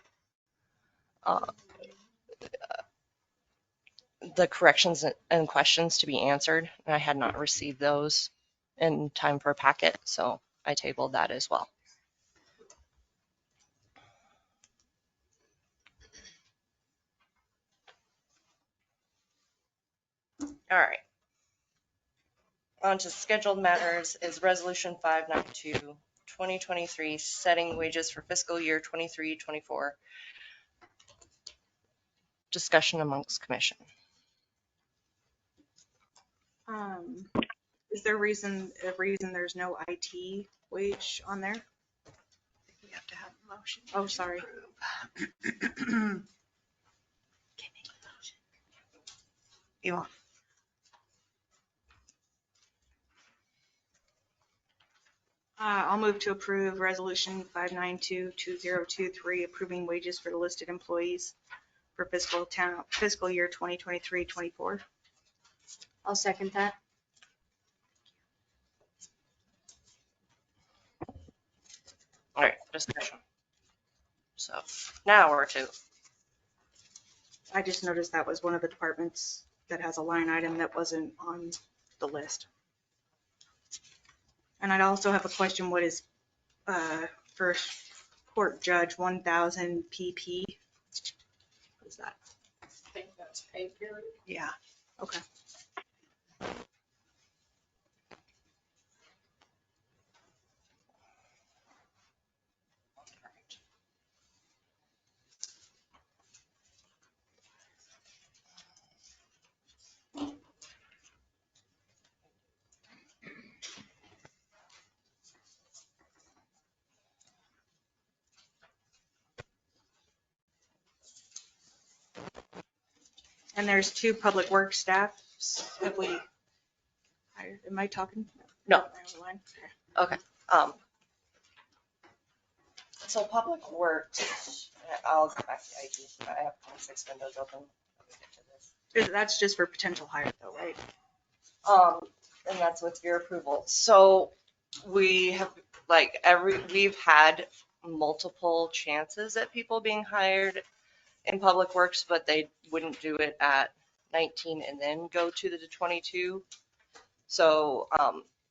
the corrections and questions to be answered. And I had not received those in time for a packet, so I tabled that as well. All right. On to scheduled matters is Resolution 592, 2023, setting wages for fiscal year 23-24. Discussion amongst commission. Is there a reason there's no IT wage on there? You have to have a motion. Oh, sorry. You want? I'll move to approve resolution 592-2023, approving wages for the listed employees for fiscal year 2023-24. I'll second that. All right, discussion. So now we're to. I just noticed that was one of the departments that has a line item that wasn't on the list. And I'd also have a question, what is first court judge 1000 PP? What is that? I think that's pay period. Yeah, okay. And there's 2 public works staffs. Have we Am I talking? No. Never mind. Okay. So Public Works, I'll go back to IT. I have 26 windows open. Let me get to this. That's just for potential hire though, right? And that's with your approval. So we have we've had multiple chances at people being hired in Public Works, but they wouldn't do it at 19 and then go to the 22. So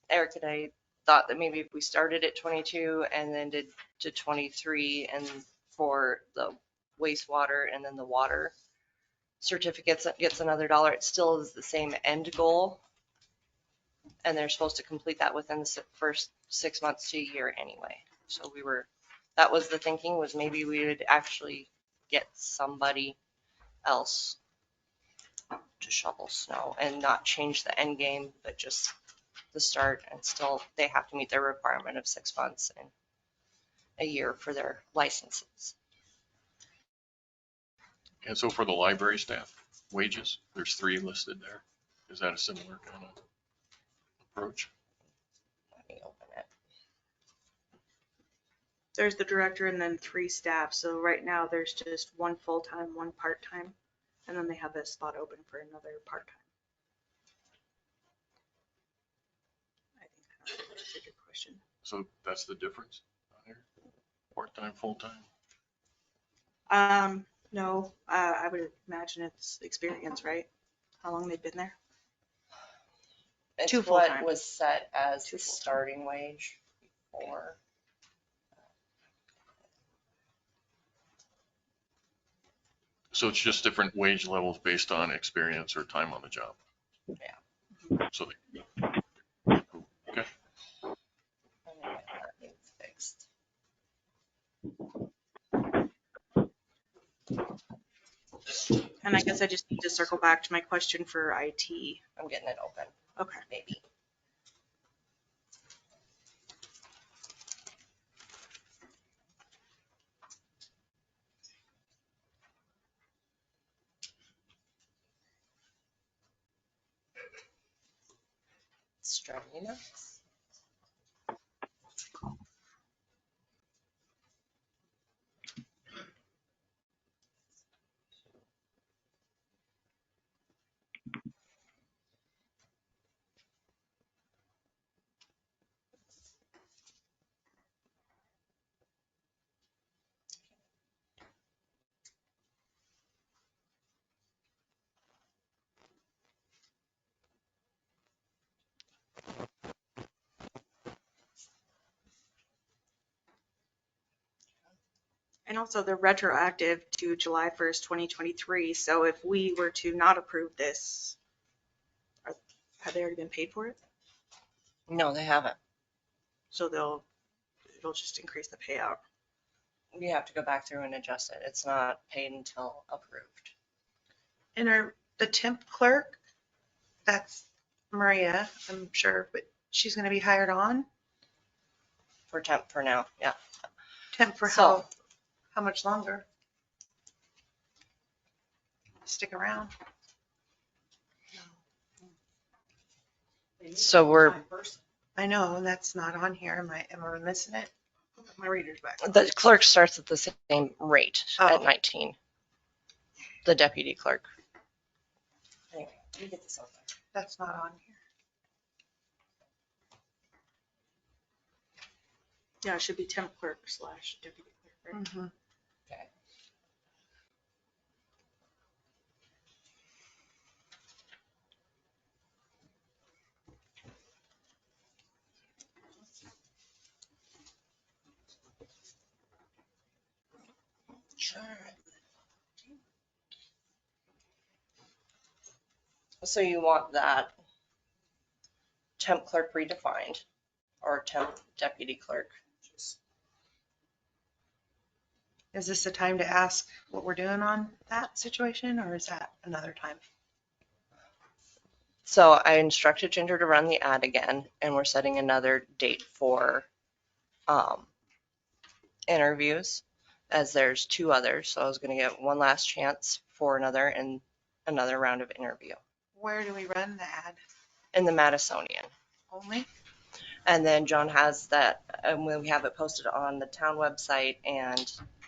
Eric and I thought that maybe if we started at 22 and then did to 23 and for the wastewater and then the water certificates gets another $1, it still is the same end goal. And they're supposed to complete that within the first 6 months to a year anyway. So that was the thinking, was maybe we would actually get somebody else to shovel snow and not change the end game, but just the start, and still they have to meet their requirement of 6 months and a year for their licenses. And so for the library staff wages, there's 3 listed there. Is that a similar kind of approach? Let me open it. There's the director and then 3 staff. So right now there's just 1 full-time, 1 part-time, and then they have a spot open for another part-time. I think that's a good question. So that's the difference on here? Part-time, full-time? No, I would imagine it's experience, right? How long they've been there? It's 2 what full-time. was set as 2 the full-time. starting wage before. So it's just different wage levels based on experience or time on the job? Yeah. So okay. And then that needs fixed. And I guess I just need to circle back to my question for IT. I'm getting it open. Okay. Maybe. It's driving me nuts. And also they're retroactive to July 1st, 2023. So if we were to not approve this, have they already been paid for it? No, they haven't. So it'll just increase the payout. You have to go back through and adjust it. It's not paid until approved. And the temp clerk, that's Maria, I'm sure, but she's gonna be hired on? For temp for now, yeah. Temp for So- how much longer? Stick around. So I know, that's not on here. Am I missing it? My reader's back. the clerk starts at the same rate at Oh. 19. The deputy clerk. Anyway, let me get this open. That's not on here. Yeah, it should be temp clerk / deputy clerk, right? Mhm. Okay. Sure. So you want that temp clerk redefined or temp deputy clerk? Is this the time to ask what we're doing on that situation, or is that another time? So I instructed Ginger to run the ad again, and we're setting another date for interviews, as there's 2 others. So I was going to get one last chance for another round of interview Where do we run the ad? in the Madisonian. only? And then John has that, and we have it posted on the town website and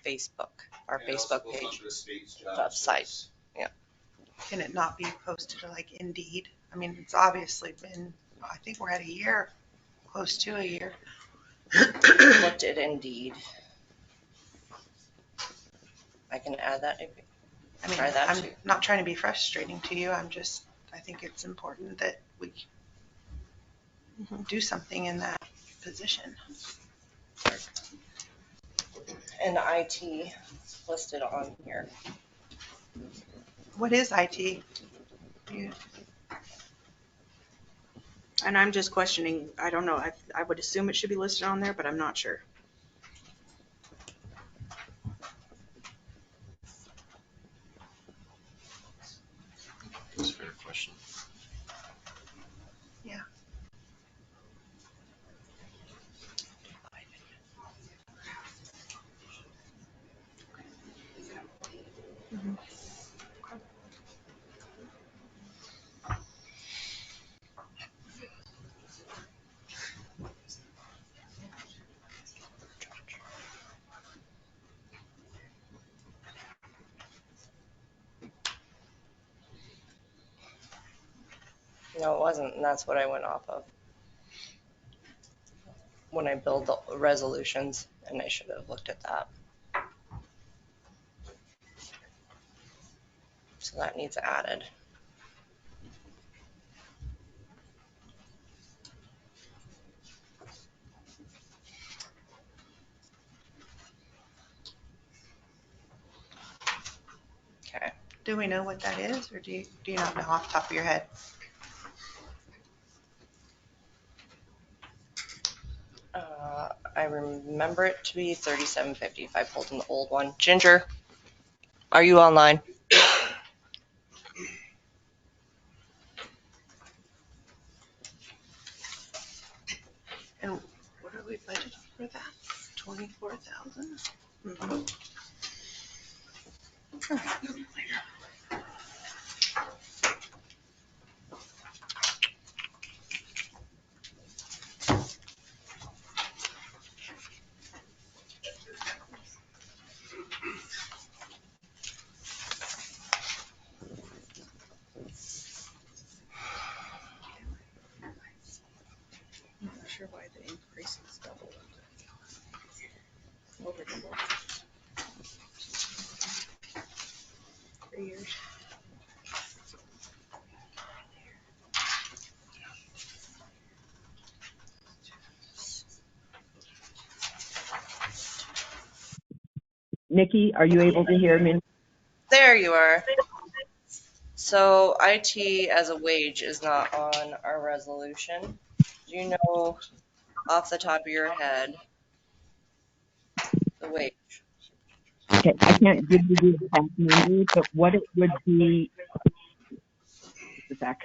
Facebook, our And it also Facebook goes page. onto the state's job Website. sites. Can it not be posted to like Indeed? I mean, it's obviously been, I think we're at a year, close to a year. Looked at Indeed. I can add that if I mean, try that I'm too. not trying to be frustrating to you. I think it's important that we do something in that position. And IT listed on here. What is IT? You- And I'm just questioning, I don't know, I would assume it should be listed on there, but I'm not sure. That's a fair question. Yeah. No, it wasn't, and that's what I went off of when I build the resolutions, and I should have looked at that. So that needs added. Okay. Do we know what that is, or do you not know off the top of your head? I remember it to be 3750 if I pulled in the old one. Ginger, are you online? And what are we budgeted for that? 24,000? I'm not sure why the increase is doubled. Over double. 3 years. Nikki, are you able to hear me? There you are. So IT as a wage is not on our resolution. Do you know off the top of your head the wage? Okay, I can't give you the exact number, but what it would be, just a sec.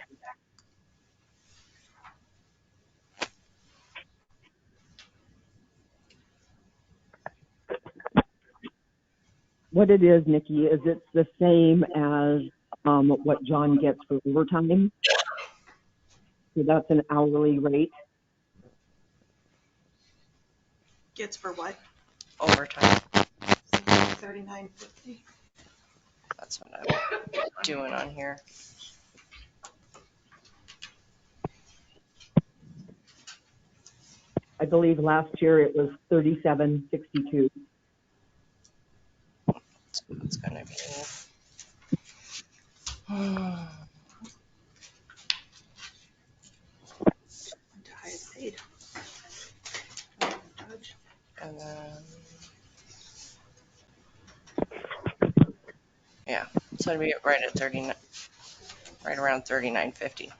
What it is, Nikki, is it's the same as what John gets for overtime. So that's an hourly rate. Gets for what? Overtime. 39.50. That's what I'm doing on here. I believe last year it was 37.62. So it's gonna be. To highest paid. Judge. And then, yeah, so it'd be right at 39, right around 39.50.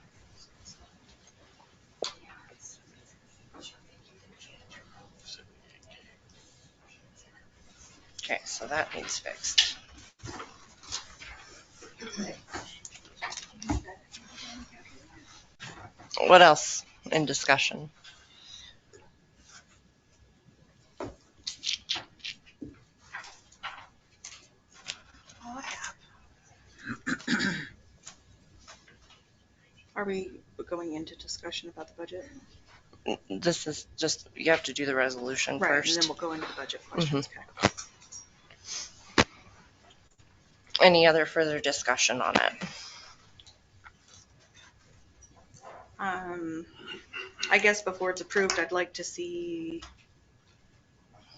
Okay, so that needs fixed. What else in discussion? Are we going into discussion about the budget? This is just, you have to do the resolution Right, and first. then we'll go into the budget questions. Mhm. Any other further discussion on it? I guess before it's approved, I'd like to see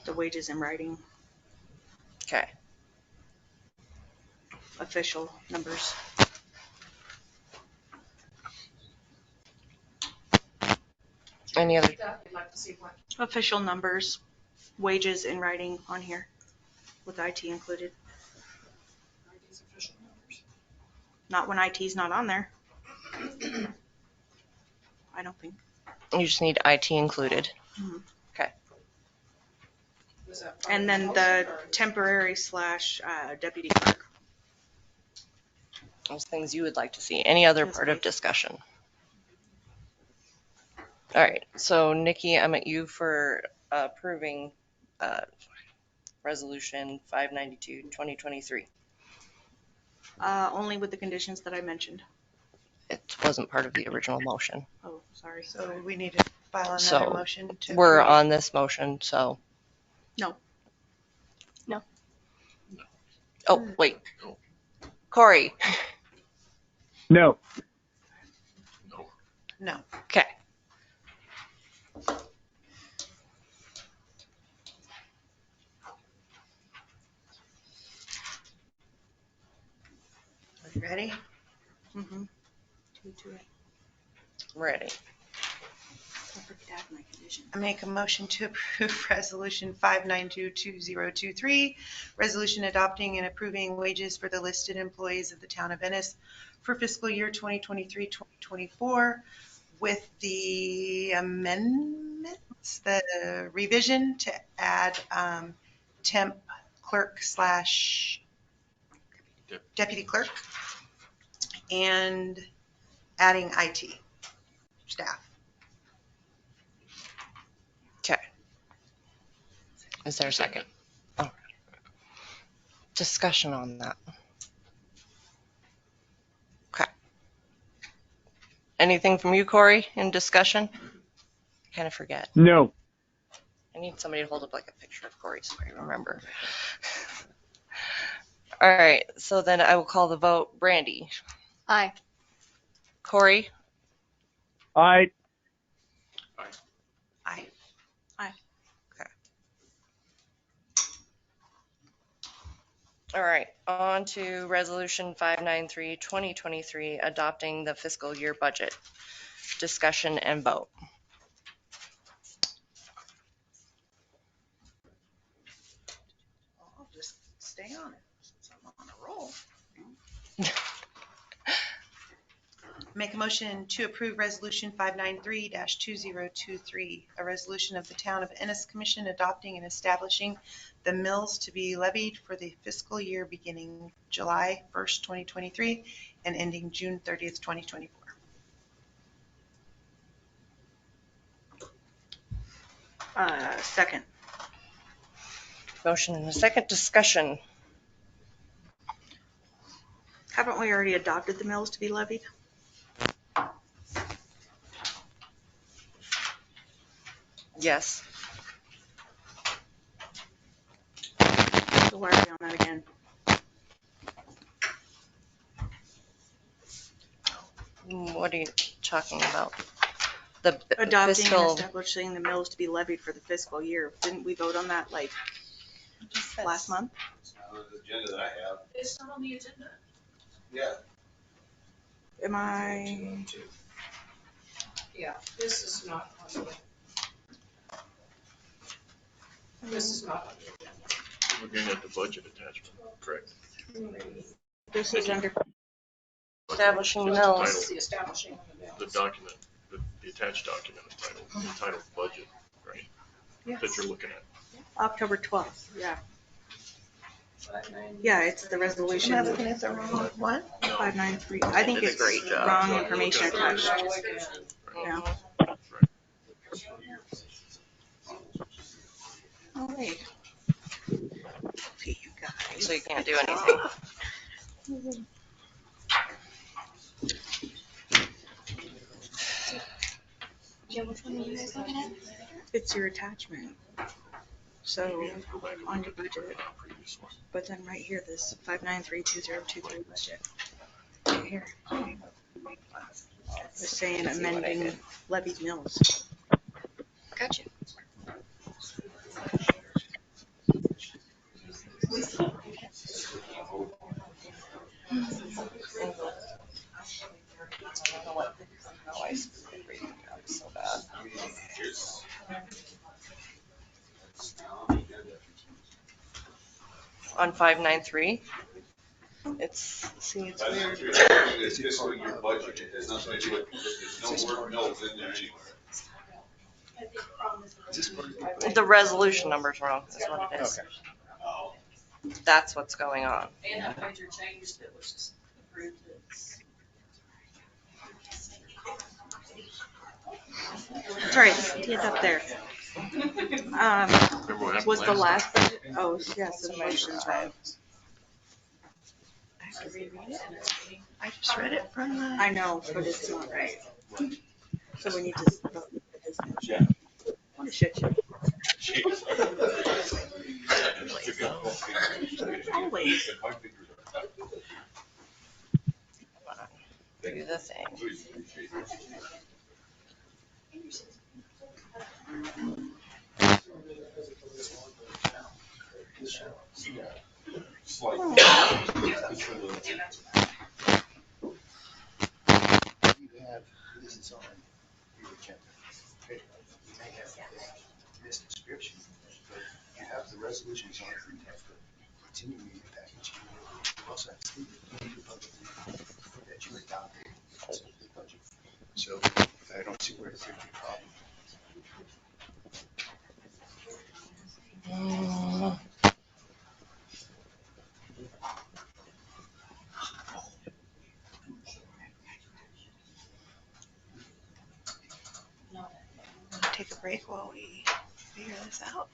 the wages in writing, Okay. official numbers. Any other? Official numbers, wages in writing on here with IT included. Not when IT's not on there. I don't think. You just need IT included. Mhm. Okay. And then the temporary / deputy clerk. Those things you would like to see. Any other part of discussion? All right. So Nikki, I'm at you for approving resolution 592/2023. Only with the conditions that I mentioned. It wasn't part of the original motion. Oh, sorry. So we need to file another So motion to. we're approve. on this motion, so. No. No. Oh, wait. Corey. No. No. Okay. Are you ready? Mm-hmm. Ready. I make a motion to approve resolution 592/2023, resolution adopting and approving wages for the listed employees of the town of Ennis for fiscal year 2023-2024 with the amendments, the revision to add temp clerk / deputy clerk and adding IT staff. Okay. Is there a second? Oh. Discussion on that. Okay. Anything from you, Corey, in discussion? Kind of forget. No. I need somebody to hold up like a picture of Corey so I remember. All right. So then I will call the vote. Brandy. Aye. Corey. Aye. Aye. Aye. Okay. All right. On to resolution 593/2023, adopting the fiscal year budget. Discussion and vote. I'll just stay on it since I'm on a roll. Make a motion to approve resolution 593/2023, a resolution of the town of Ennis Commission adopting and establishing the mills to be levied for the fiscal year beginning July 1st, 2023 and ending June 30th, 2024. Second. Motion and a second. Discussion. Haven't we already adopted the mills to be levied? Yes. So why are we on that again? What are you talking about? The Adopting fiscal. and establishing the mills to be levied for the fiscal year. Didn't we vote on that like last month? It's not on the agenda that I have. It's not on the agenda. Yeah. Am I? Yeah, this is not on the agenda. This is not on the agenda. Looking at the budget attachment, correct? This is under. Establishing Just the mills. title. The establishing of the mills. The document, the attached document is entitled budget, right? Yes. That you're looking at. October 12th, yeah. Yeah, it's the resolution. Am I looking at the wrong one? 593. I think Did a it's great job. wrong information attached. Yeah. Oh, wait. Okay, you guys. So you can't do anything. you guys looking at? It's your attachment. So on your budget, but then right here, this 5932023 budget. Right here. It's saying amending levied mills. Gotcha. So bad. On 593, it's weird. It's just for your budget. It has nothing to do with, there's no word mills in there anywhere. The resolution number's wrong, is what it is. That's what's going on. And that major change that was just approved. Sorry, it's up there. Was the last budget? Oh, yes, the motion's right. I have to reread it. I just read it from the. I know, but it's not right. So we need to vote for this motion. What a shit show. Always. Do the thing. This is on your agenda. Okay. You may have this description, but you have the resolutions on it, you have the continuing media package. You also have to that you adopted the budget. So I don't see where there's a problem. Take a break while we figure this out.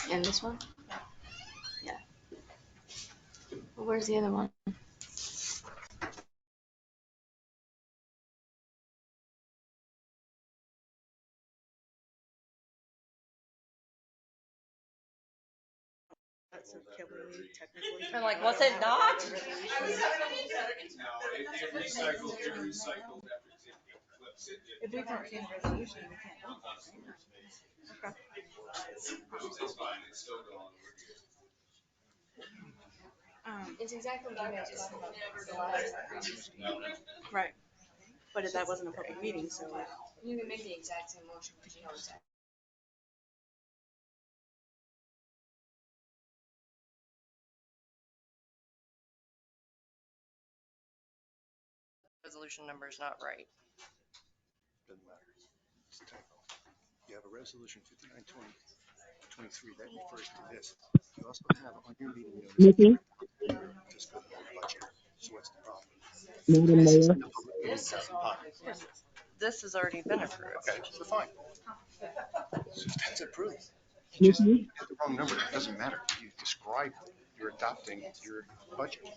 And this one? Yeah. Well, where's the other one? I'm like, was it not? No, it recycled after it flips it. If we can't change the resolution, we can't. Okay. It's fine, it's still going. It's exactly what you guys talked about the last. Right. But if that wasn't a public meeting, so. You can make the exact same motion because you know it's. Resolution number is not right. Doesn't matter. It's a typo. You have a resolution 592023 that refers to this. You also have on your meeting notice. Nikki, Just go to the budget. So what's the problem? Madam Mayor, This has already been approved. Okay, so fine. So that's approved. Nikki, Just have the wrong number. It doesn't matter. You describe, you're adopting your budget.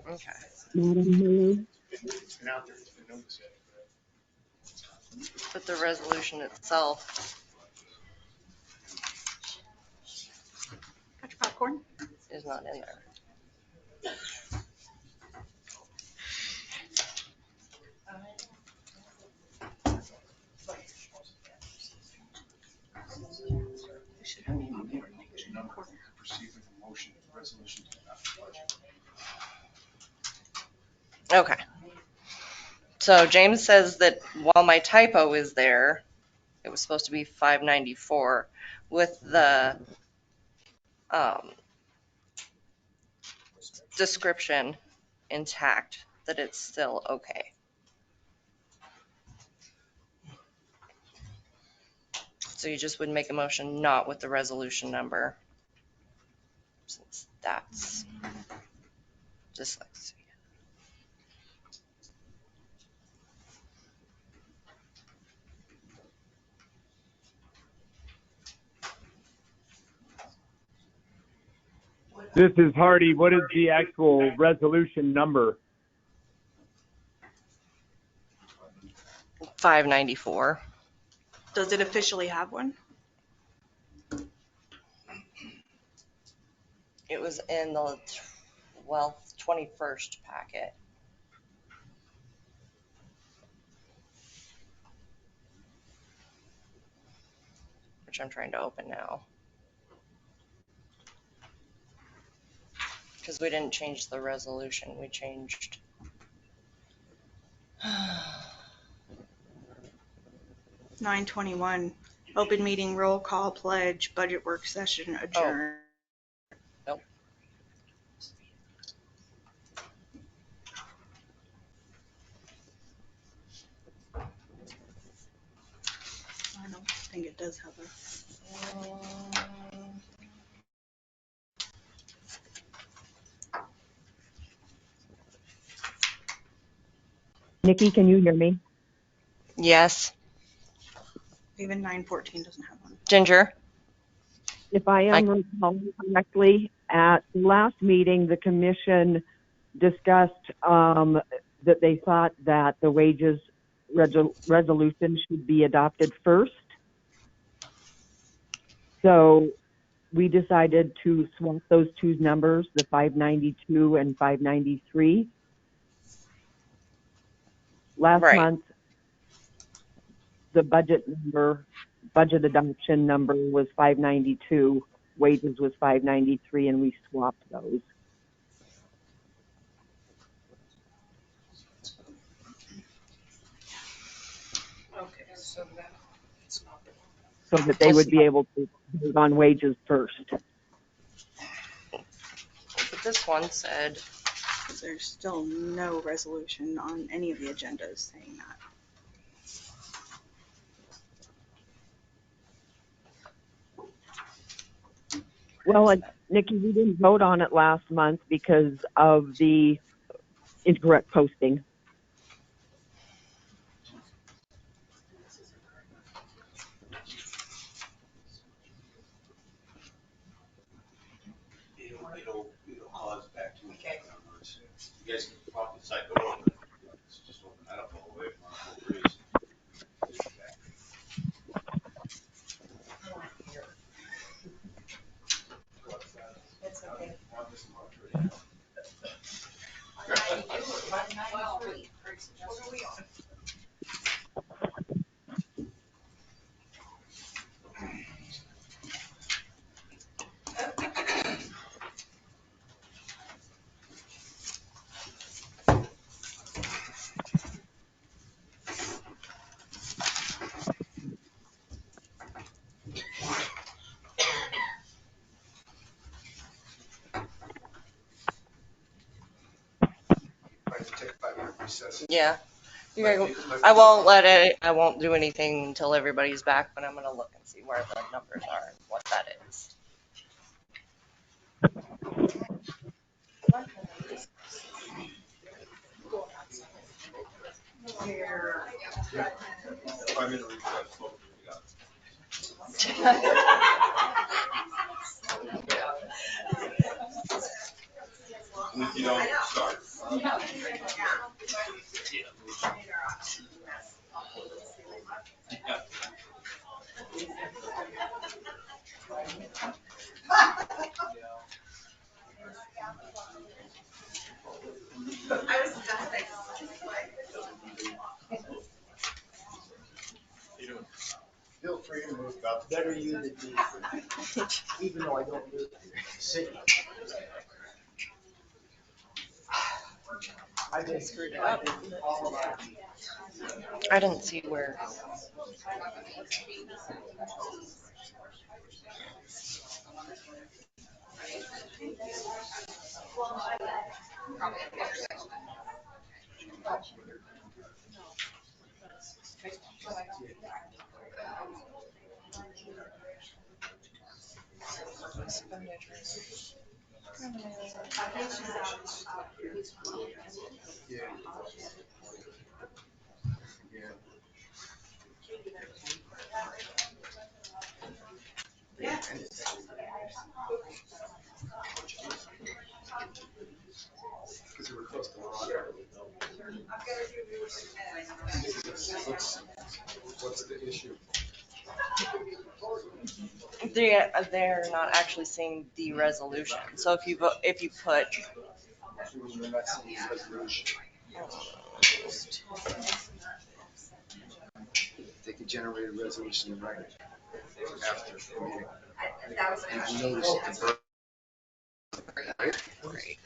Okay. Madam Mayor, It's been out there. It's been noticed. But the resolution itself Got your popcorn? is not in there. Okay. So James says that while my typo is there, it was supposed to be 594 with the description intact, that it's still okay. So you just would make a motion not with the resolution number, since that's dyslexia. This is Hardy. What is the actual resolution number? 594. Does it officially have one? It was in the 21st packet. Which I'm trying to open now. Because we didn't change the resolution, we changed. 921, open meeting, roll call, pledge, budget work session, adjourn. Nope. I don't think it does have a. Nikki, can you hear me? Yes. Even 914 doesn't have one. Ginger? If I am recalling correctly, at the last meeting, the commission discussed that they thought that the wages resolution should be adopted first. So we decided to swap those two numbers, the 592 and 593. Last month, the budget adoption number was 592, wages was 593, and we swapped those. So that they would be able to vote on wages first. But this one said. There's still no resolution on any of the agendas saying that. Well, Nikki, we didn't vote on it last month because of the incorrect posting. It'll cause back to okay. Numbers. You guys can probably decide to go over it. It's just open that up all the way from our breeze. It's okay. What are we on? Yeah. I won't do anything until everybody's back, but I'm going to look and see where the numbers are and what that is. And if you don't start. Feel free to move about. Better you than me, even though I don't live here. City. I just screwed it up. I didn't see where. They're not actually seeing the resolution. So if you put, We're not seeing the resolution. They can generate a resolution right after the meeting. You notice the birth, right?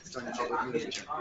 It's on your public meeting agenda.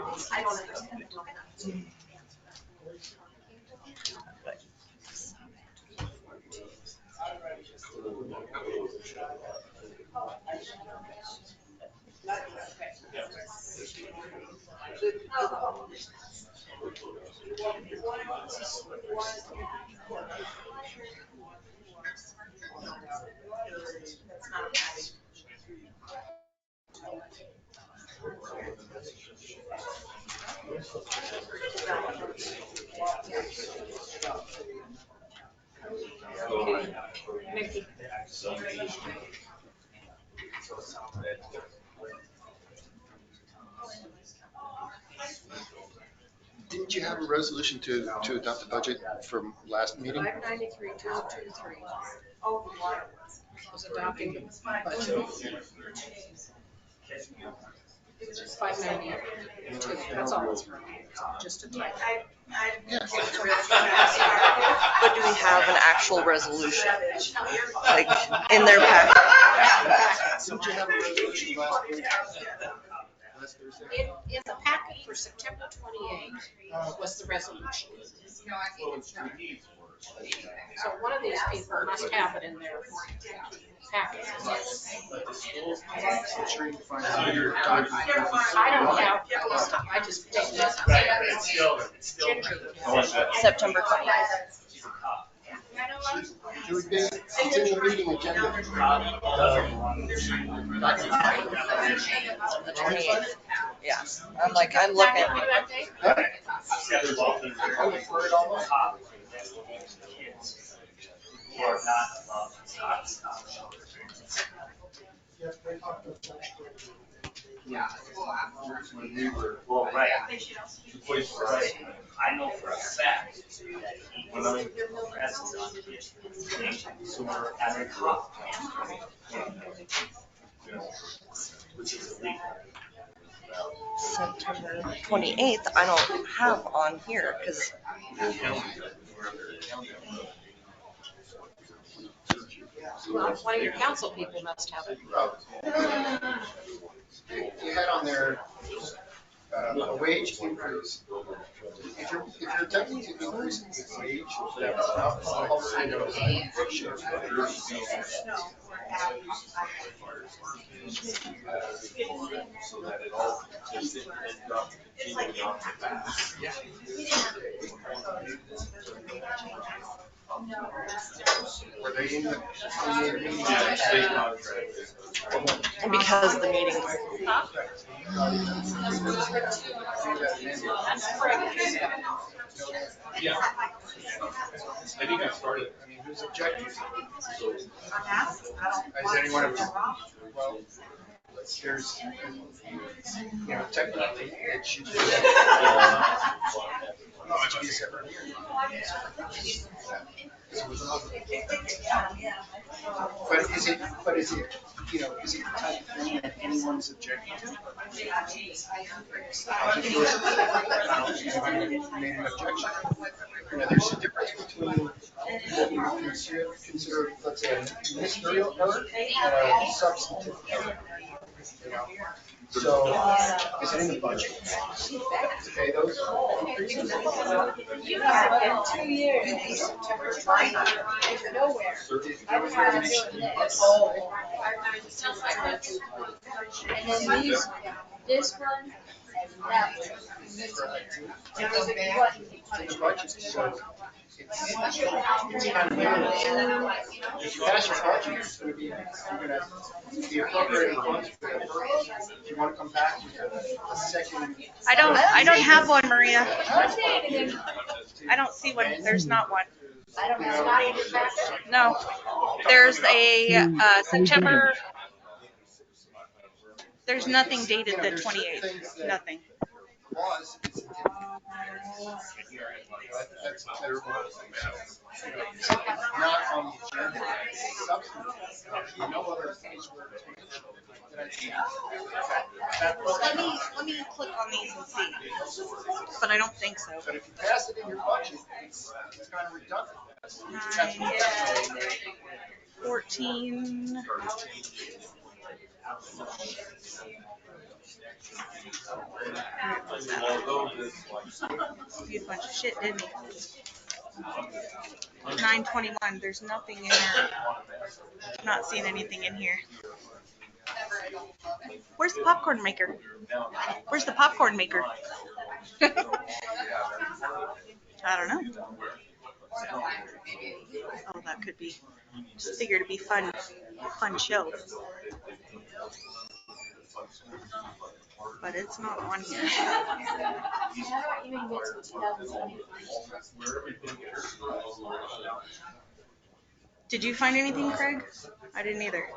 Didn't you have a resolution to adopt the budget from last meeting? 593-223. Oh, was adopting the budget. It was just 592. That's all it's for. Just a typo. but do we have an actual resolution? Like in their packet? Didn't you have a resolution last week? Last Thursday? In the packet for September 28th was the resolution. So one of these people must have it in their packet. I'm sure you can find it in your document. I don't have that stuff. I just take this. September 28th. It would be, it's in the meeting agenda. The 28th. Yeah. I'm like, I'm looking. Well, right. The place for us, I know for a fact when I'm pressing on it, so we're at a cop. Which is illegal. September 28th, I don't have on here because Well, one of your council people must have it. You had on there a wage increase. If you're attempting to increase the wage, that's not policy. So that it all just didn't end up continuing on to pass. Were they in the meeting? Yeah, state contract. and because the meeting. Yeah. I think I started. I mean, who's objecting? Is anyone, well, there's, technically, it should be, it should be a separate hearing. But is it, is it the type of thing that anyone's objecting to? Made an objection. There's a difference between what you consider, let's say, a ministerial error and a substantive error. So, is it in the budget to pay those increases? You have in 2 years. Nowhere. I was doing this. And then this one, and that one. And this one. There was a button. It's in the budget, so it's kind of limited. If you pass your budget, it's going to be, you're going to be appropriating funds for that purpose. If you want to come back with a second. I don't have one, Maria. I don't see one. There's not one. I don't know, not even back there. No. There's a September. There's nothing dated the 28th. Nothing. was, it's intended. That's not on the agenda. Substantive. No other place where it's. Let me click on these and see. But I don't think so. But if you pass it in your budget, it's kind of redundant. 14. He a bunch of shit, didn't he? 921. There's nothing in there. Not seeing anything in here. Where's the popcorn maker? Where's the popcorn maker? I don't know. Oh, that could be. Just figured it'd be fun show. But it's not on here. Did you find anything, Craig? I didn't either.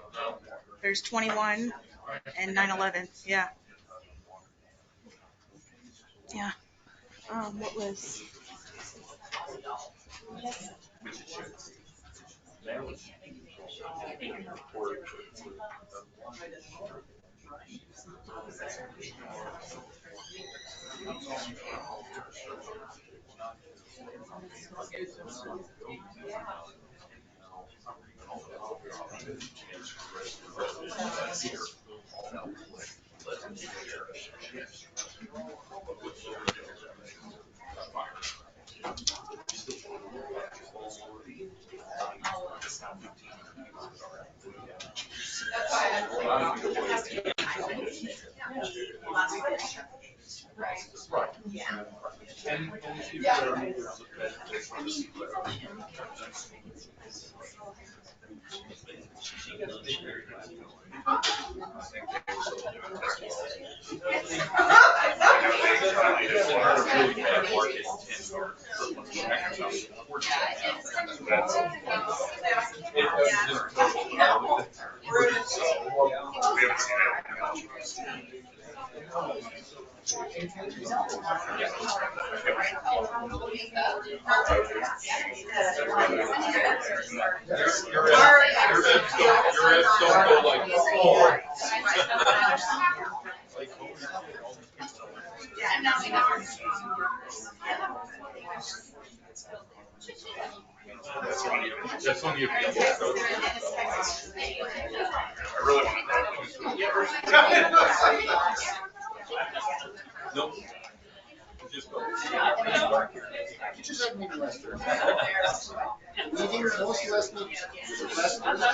There's 21 and 9/11. Yeah. Yeah. What was? That's on you. I really want to. Nope. Just go. You just had a meeting last Thursday. Meeting, most last meeting. Last Thursday.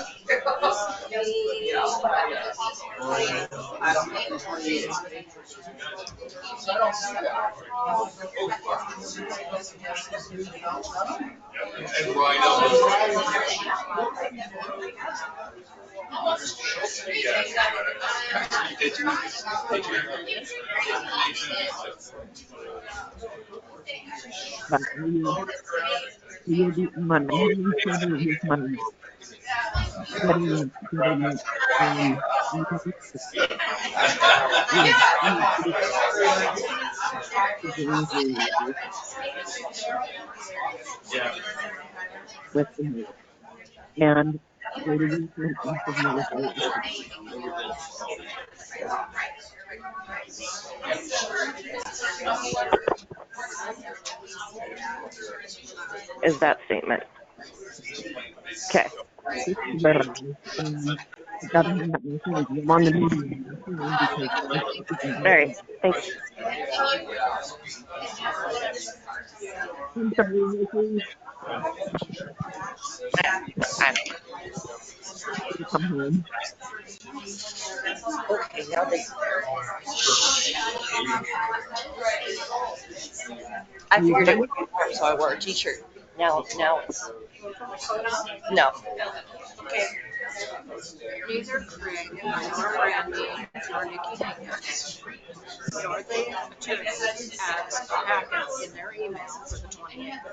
So I don't see that. And Ryan. But will be on my table with my government with the mayor and the releasement of the military. Is that statement. Okay. Government on the meeting because All right. Thanks. I'm sorry, Nikki. Come home. Okay, now they. I figured it would be warm, so I wore a t-shirt. Now it's. No. These are Craig, Nora Brandy, Nora Nikki Higgins. Dorothy took ads packets in their email for the 28th.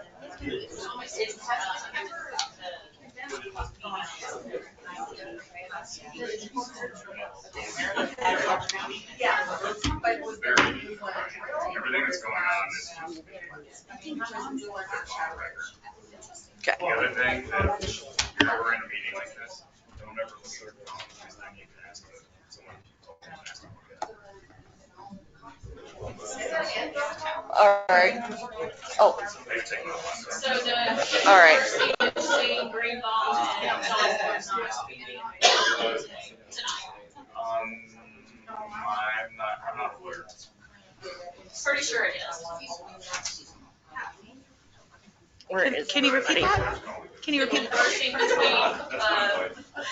everything that's going on is just. Okay. The other thing, that if you're ever in a meeting like this, don't ever look at your phone, because then you can ask someone to talk and ask them All right. Oh. They take no one. So the. All right. Seeing green ball and Salesforce not meeting I'm not aware. Pretty sure it is. Where is Can you repeat that? Can you repeat that? Seeing between,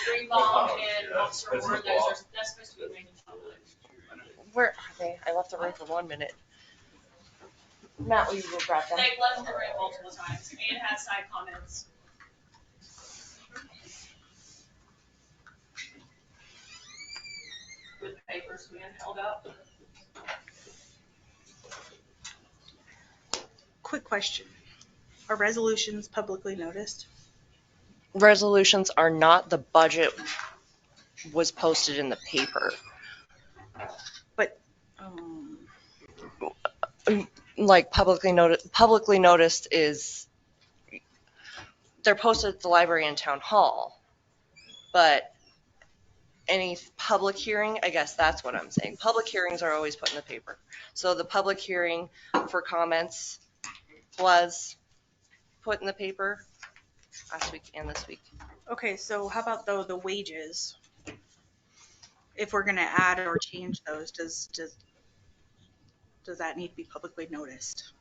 green ball and officer ward, that's supposed to be made public. Where are they? I left the room for 1 minute. Matt, will you go grab them? They've left the room multiple times and had side comments. With papers being held up. Quick question. Are resolutions publicly noticed? Resolutions are not. The budget was posted in the paper. But, like publicly noticed is they're posted at the library and town hall, but any public hearing, I guess that's what I'm saying. Public hearings are always put in the paper. So the public hearing for comments was put in the paper last week and this week. okay, so how about the wages? If we're gonna add or change those, does that need to be publicly noticed?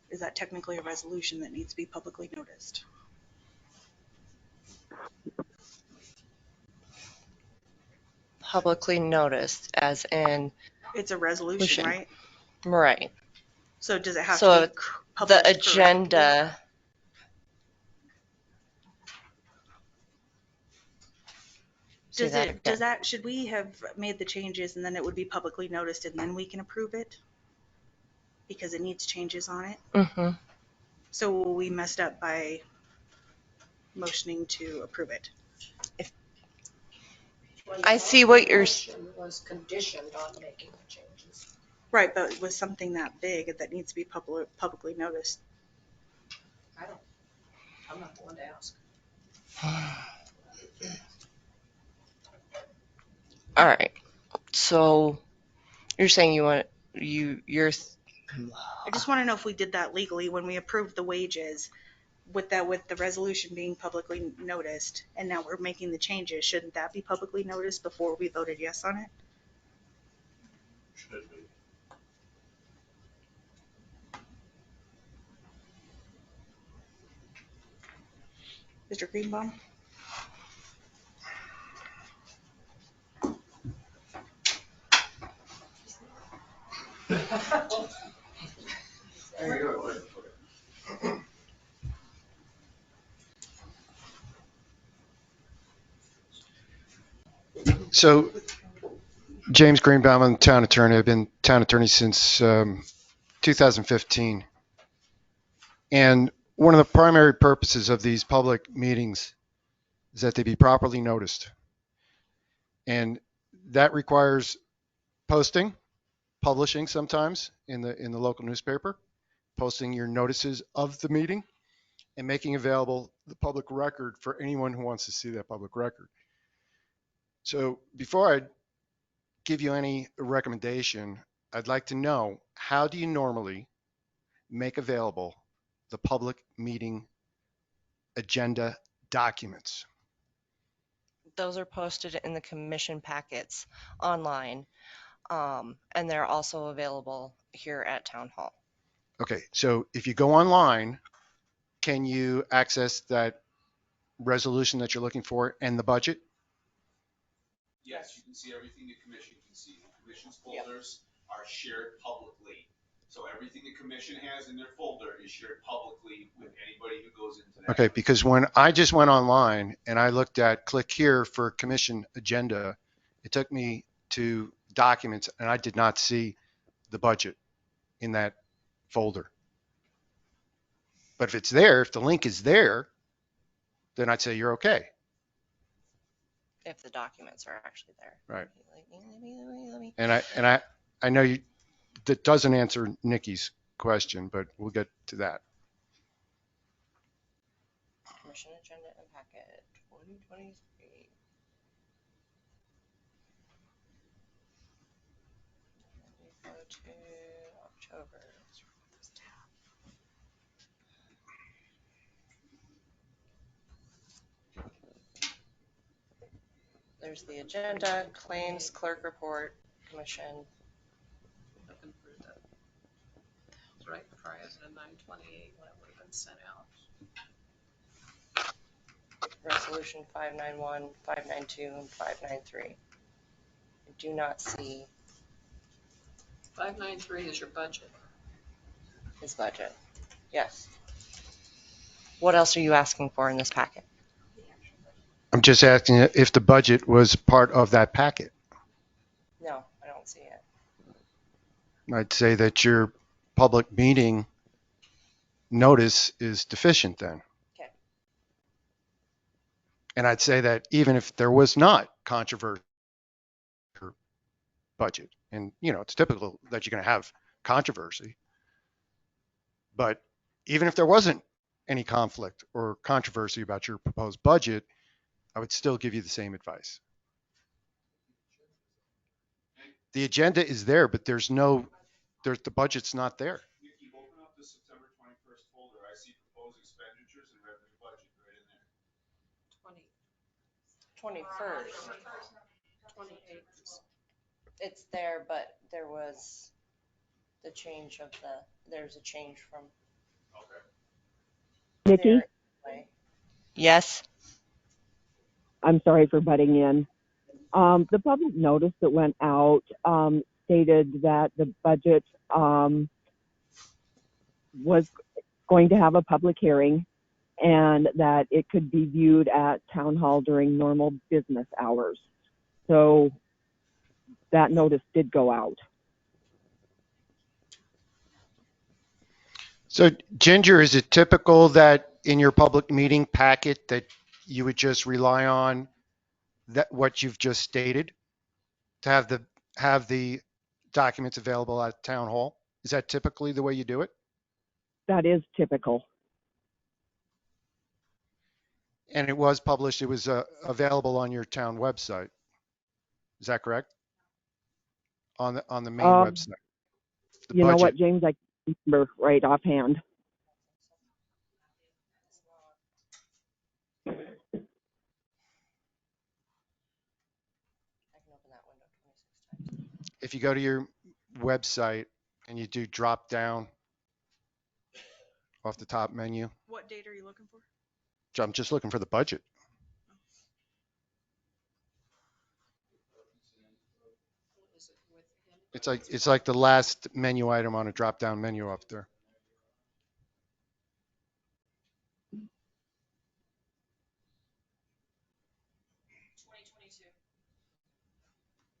Is that technically a resolution that needs to be publicly noticed? Publicly noticed, as in It's a resolution, right? Right. So does it have so to be published the agenda. Should we have made the changes and then it would be publicly noticed and then we can approve it? Because it needs changes on it? Mm-hmm. So we messed up by motioning to approve it. I see what you're. Was conditioned on making the changes. Right, but it was something that big that needs to be publicly noticed. I'm not the one to ask. All right. So you're saying you're. I just want to know if we did that legally when we approved the wages with the resolution being publicly noticed, and now we're making the changes. Shouldn't that be publicly noticed before we voted yes on it? Should be. Mr. Greenbaum? There you go. So, James Greenbaum, I'm the town attorney. I've been town attorney since 2015. And one of the primary purposes of these public meetings is that they be properly noticed. And that requires posting, publishing sometimes in the local newspaper, posting your notices of the meeting, and making available the public record for anyone who wants to see that public record. So before I give you any recommendation, I'd like to know, how do you normally make available the public meeting agenda documents? Those are posted in the commission packets online, and they're also available here at Town Hall. Okay, so if you go online, can you access that resolution that you're looking for and the budget? Yes, you can see everything the commission can see. The commission's folders are shared publicly. So everything the commission has in their folder is shared publicly with anybody who goes into that. Okay, because when I just went online and I looked at click here for commission agenda, it took me to documents and I did not see the budget in that folder. But if it's there, if the link is there, then I'd say you're okay. If the documents are actually there. Right. Let me. And I know you, that doesn't answer Nikki's question, but we'll get to that. Commission agenda and packet 2023. We go to October. There's the agenda, claims, clerk report, commission. Looking for the, right prior to the 9/28 when it would have been sent out. Resolution 591, 592, and 593. I do not see 593 is your budget. his budget. Yes. What else are you asking for in this packet? I'm just asking if the budget was part of that packet. No, I don't see it. I'd say that your public meeting notice is deficient then. Okay. And I'd say that even if there was not controversy budget, and it's typical that you're going to have controversy, but even if there wasn't any conflict or controversy about your proposed budget, I would still give you the same advice. The agenda is there, but the budget's not there. Nikki, open up the September 21st folder. I see proposed expenditures and revenue budget right in there. 21st. 28th. It's there, but there was the change of there's a change from. Nikki, Yes. I'm sorry for butting in. The public notice that went out stated that the budget was going to have a public hearing and that it could be viewed at town hall during normal business hours. So that notice did go out. So Ginger, is it typical that in your public meeting packet that you would just rely on that what you've just stated to have the documents available at town hall? Is that typically the way you do it? That is typical. And it was published, it was available on your town website. Is that correct? On the main website. You know what, James, I can't remember right offhand. If you go to your website and you do drop down off the top menu. What date are you looking for? I'm just looking for the budget. It's like the last menu item on a drop down menu up there.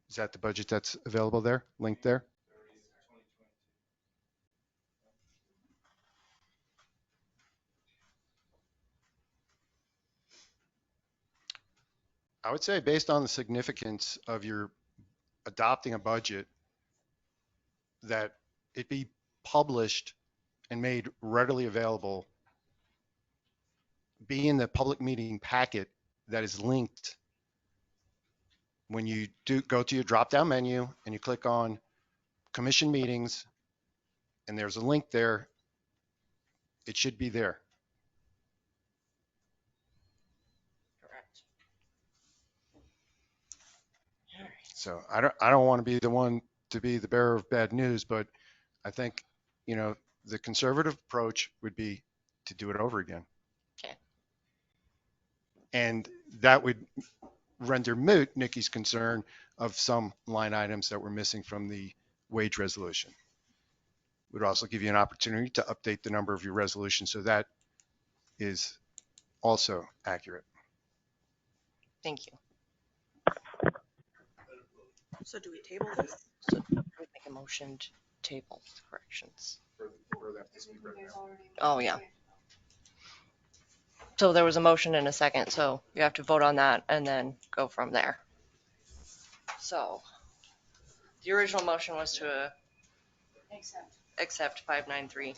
Is that the budget that's available there, linked there? I would say based on the significance of your adopting a budget, that it be published and made readily available, be in the public meeting packet that is linked. When you do go to your drop down menu and you click on commission meetings and there's a link there, it should be there. Correct. So I don't want to be the one to be the bearer of bad news, but I think, the conservative approach would be to do it over again. Okay. And that would render moot Nikki's concern of some line items that were missing from the wage resolution. Would also give you an opportunity to update the number of your resolutions so that is also accurate. Thank you. So do we table this? So we make a motion to table corrections. Oh, yeah. So there was a motion and a second, so you have to vote on that and then go from there. So The original motion was to accept 593.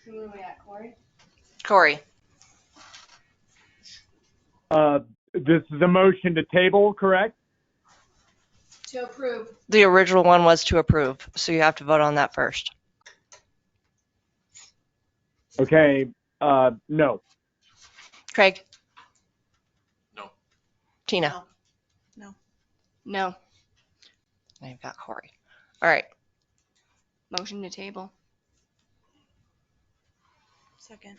Who are we at, Corey? Corey, This is a motion to table, correct? To approve. the original one was to approve, so you have to vote on that first. Okay, no. Craig? No. Tina? No. No. Now you've got Corey. All right. Motion to table. Second.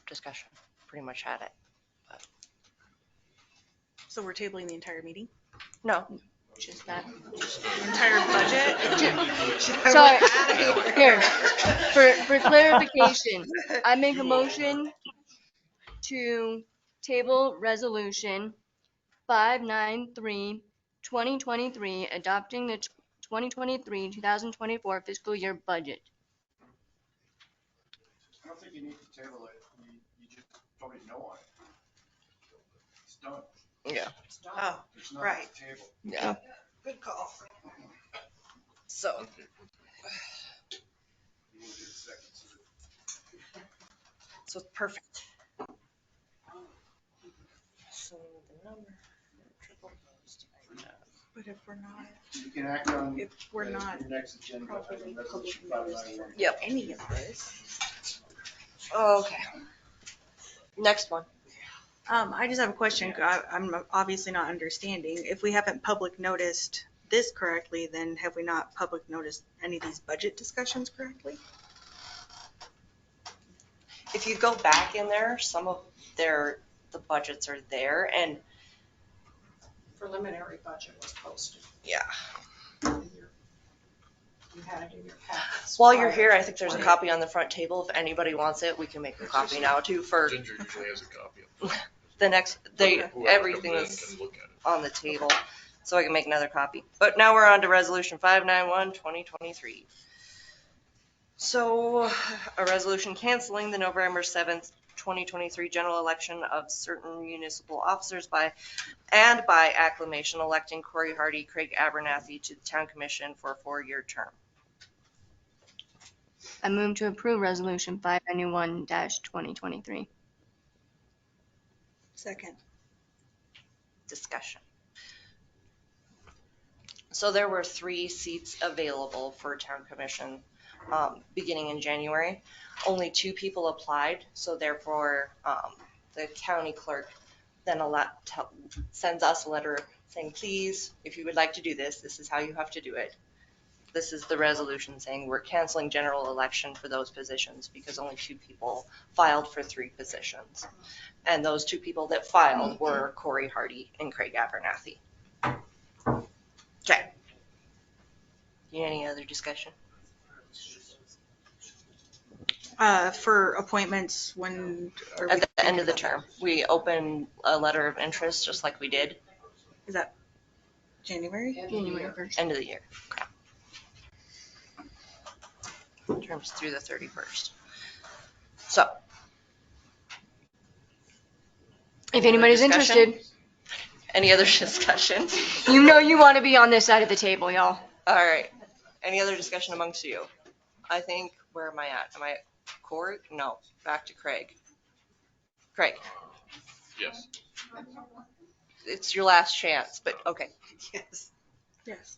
Discussion. Pretty much had it. So we're tabling the entire meeting? No. Just that. The entire budget? Sorry. Here, for clarification, I make a motion to table resolution 593, 2023, adopting the 2023-2024 fiscal year budget. I don't think you need to table it. You just voted no on it. It's done. Yeah. Oh, There's nothing right. to table. Yeah. Good call. So. So it's perfect. So the number. Triple post. But if we're not, You can act on if we're not your next agenda. properly Resolution public noticed 591. for Yep. any of this. Okay. Next one. I just have a question. I'm obviously not understanding. If we haven't public noticed this correctly, then have we not public noticed any of these budget discussions correctly? If you go back in there, some of the budgets are there, and Preliminary budget was posted. yeah. You had it in your packets. While you're here, I think there's a copy on the front table. If anybody wants it, we can make a copy now too for Ginger usually has a copy of it. the next, Whoever everything comes in is can look at it. on the table, so I can make another copy. But now we're on to resolution 591, 2023. So a resolution canceling the November 7th, 2023 general election of certain municipal officers by acclamation electing Corey Hardy, Craig Abernathy to the town commission for a 4-year term. I move to approve resolution 591-2023. Second. Discussion. So there were 3 seats available for town commission beginning in January. Only 2 people applied, so therefore the county clerk then sends us a letter saying, please, if you would like to do this, this is how you have to do it. This is the resolution saying we're canceling general election for those positions because only 2 people filed for 3 positions. And those 2 people that filed were Corey Hardy and Craig Abernathy. Okay. Any other discussion? For appointments, when are we? At the end of the term, we open a letter of interest just like we did. Is that January? January 1st. End of the year. Okay. Terms through the 31st. So. If anybody's discussion? interested, Any other discussion? you know you want to be on this side of the table, y'all. All right. Any other discussion amongst you? I think, where am I at? Am I at Corey? No, back to Craig. Craig, Yes. it's your last chance, but okay. Yes. Yes.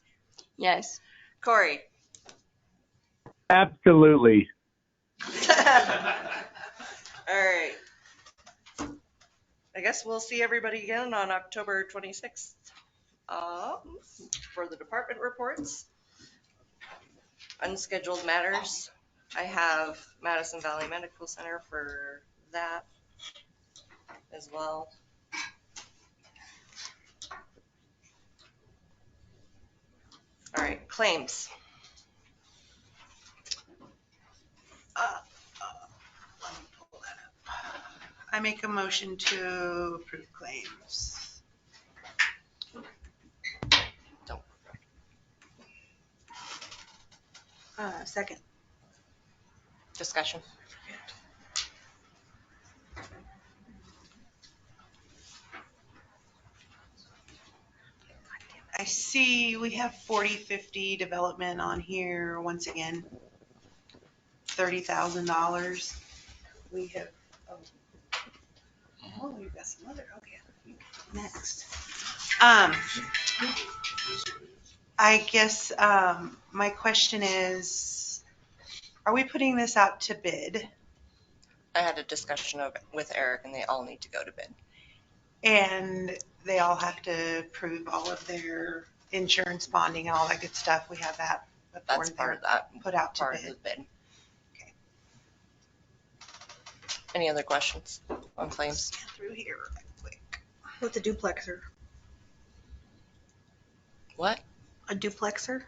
Yes. Corey. Absolutely. All right. I guess we'll see everybody again on October 26th for the department reports. Unscheduled matters. I have Madison Valley Medical Center for that as well. All right, claims. I make a motion to approve claims. Second. Discussion. see, we have 4050 development on here, once again, $30,000. We have, oh, we've got some other, okay, next. I guess, my question is, are we putting this out to bid? I had a discussion with Eric and they all need to go to bid. And they all have to prove all of their insurance bonding and all that good stuff. We have that before That's part of that. put out to Part of bid. the bid. Any other questions on claims? Through here real quick. What's a duplexer? What? A duplexer?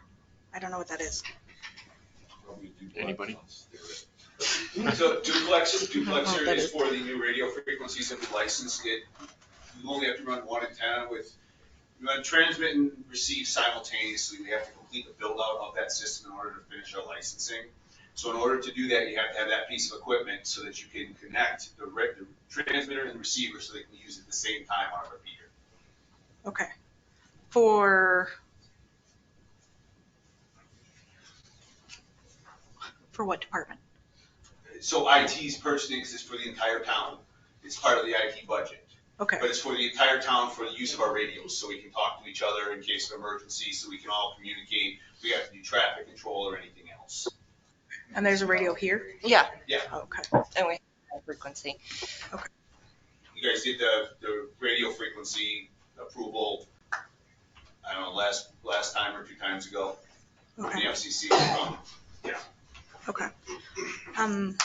I don't know what that is. Anybody? So duplexer that is is- for the new radio frequencies that we licensed. You only have to run one antenna you want to transmit and receive simultaneously. We have to complete the build out of that system in order to finish our licensing. So in order to do that, you have to have that piece of equipment so that you can connect the transmitter and the receiver so they can use it at the same time on a repeater. Okay. For what department? So IT's purchasing is for the entire town. It's part of the IT budget. Okay. But it's for the entire town for the use of our radios, so we can talk to each other in case of emergency, so we can all communicate. We have to do traffic control or anything else. And there's a radio here? Yeah. Yeah. Okay. And we have frequency. Okay. You guys did the radio frequency approval, I don't know, last time or 2 times ago. Okay. The FCC. Yeah. Okay. And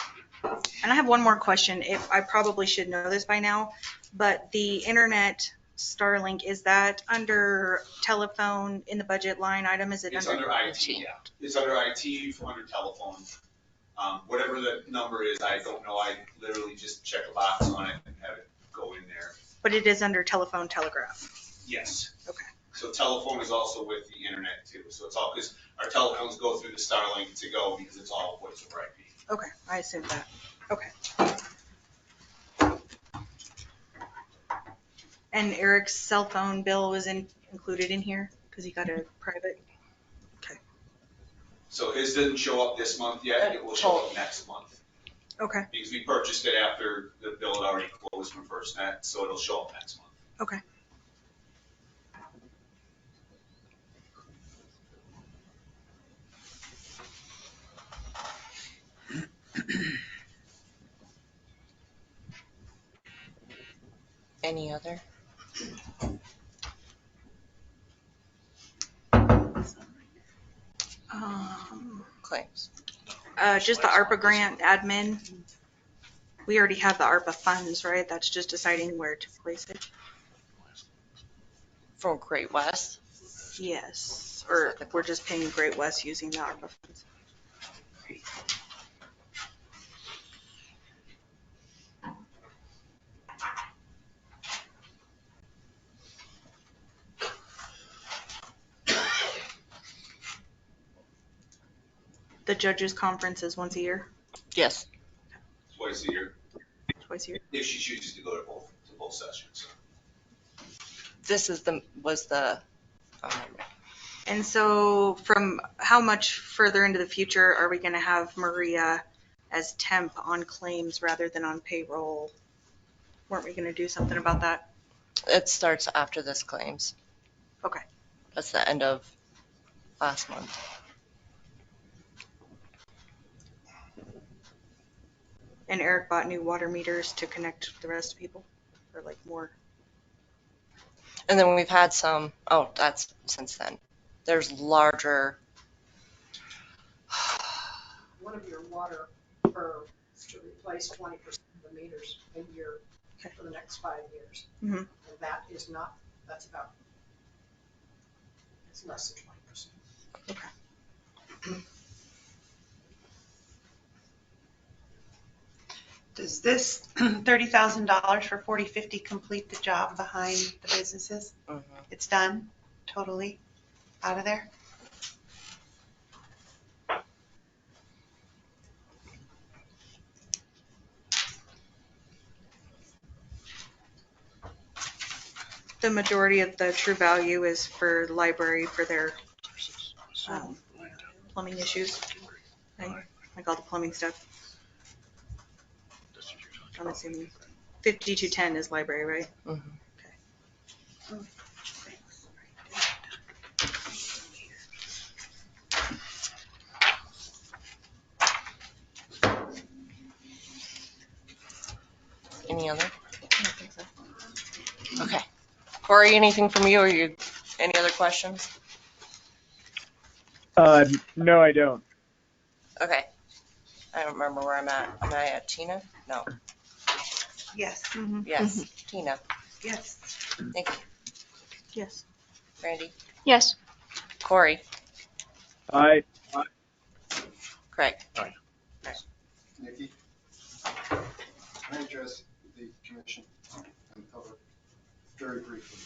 I have one more question. If I probably should know this by now, but the internet Starlink, is that under telephone in the budget line item? Is it It's under? under IT, yeah. It's under IT, under telephone. Whatever the number is, I don't know. I literally just check a box on it and have it go in there. But it is under telephone telegraph. Yes. Okay. So telephone is also with the internet too. So it's all, because our telephones go through the Starlink to go because it's all voice over IP. Okay, I assumed that. Okay. And Eric's cell phone bill was included in here because he got a private. Okay. So his didn't show up this month yet. It will show up next month. Okay. Because we purchased it after the bill had already closed from FirstNet, so it'll show up next month. Okay. Any other? Claims. Just the ARPA grant admin. We already have the ARPA funds, right? That's just deciding where to place it. From Great West? Yes. Or we're just paying Great West using the ARPA funds. The judges' conference is once a year? Yes. Twice a year. Twice a year. If she chooses to go to both sessions. This is was the. And so from how much further into the future are we going to have Maria as temp on claims rather than on payroll? Weren't we going to do something about that? It starts after this claims. Okay. That's the end of last month. And Eric bought new water meters to connect the rest of people, or like more. And then we've had some, that's since then. There's larger. One of your water firms to replace 20% of the meters a year for the next 5 years. Mm-hmm. And that is not, that's about, it's less than 20%. Okay. Does this $30,000 for 4050 complete the job behind the businesses? Mm-hmm. It's done, totally out of there? The majority of the true value is for the library for their plumbing issues, right? Like all the plumbing stuff. I'm assuming 5210 is library, right? Mhm. Any other? I don't think so. Okay. Corey, anything from you, or you, any other questions? No, I don't. Okay. I don't remember where I'm at. Am I at Tina? No. Yes. Yes, Tina. Yes. Nikki, Yes. Randy, Yes. Corey, Aye. Craig. Nikki, can I address the commission and public very briefly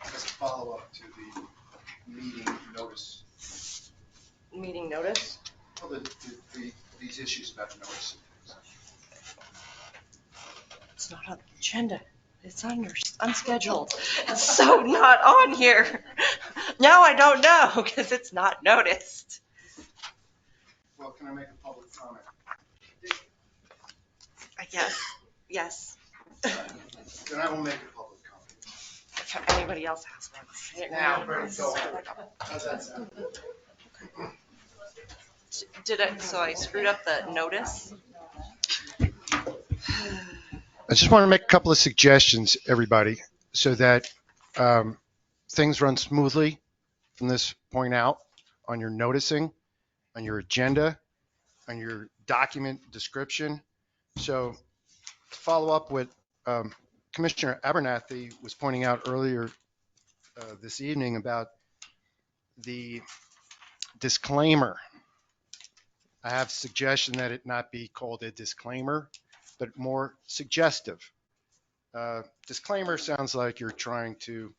as a follow-up to the meeting notice? Meeting notice? Well, these issues about notice. It's not on the agenda. It's unscheduled. It's so not on here. Now I don't know because it's not noticed. Well, can I make a public comment? I guess. Yes. Then I will make a public comment. If anybody else has one, say it now. How's that sound? So I screwed up the notice? I just want to make a couple of suggestions, everybody, so that things run smoothly from this point out on your noticing, on your agenda, on your document description. So to follow up what Commissioner Abernathy was pointing out earlier this evening about the disclaimer, I have a suggestion that it not be called a disclaimer, but more suggestive. Disclaimer sounds like you're trying to,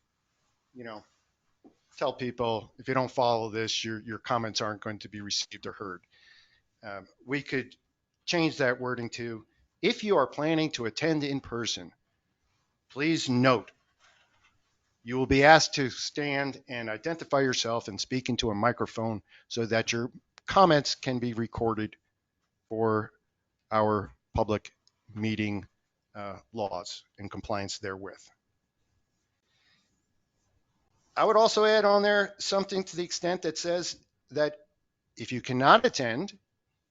tell people if you don't follow this, your comments aren't going to be received or heard. We could change that wording to, if you are planning to attend in person, please note you will be asked to stand and identify yourself and speak into a microphone so that your comments can be recorded for our public meeting laws and compliance therewith. I would also add on there something to the extent that says that if you cannot attend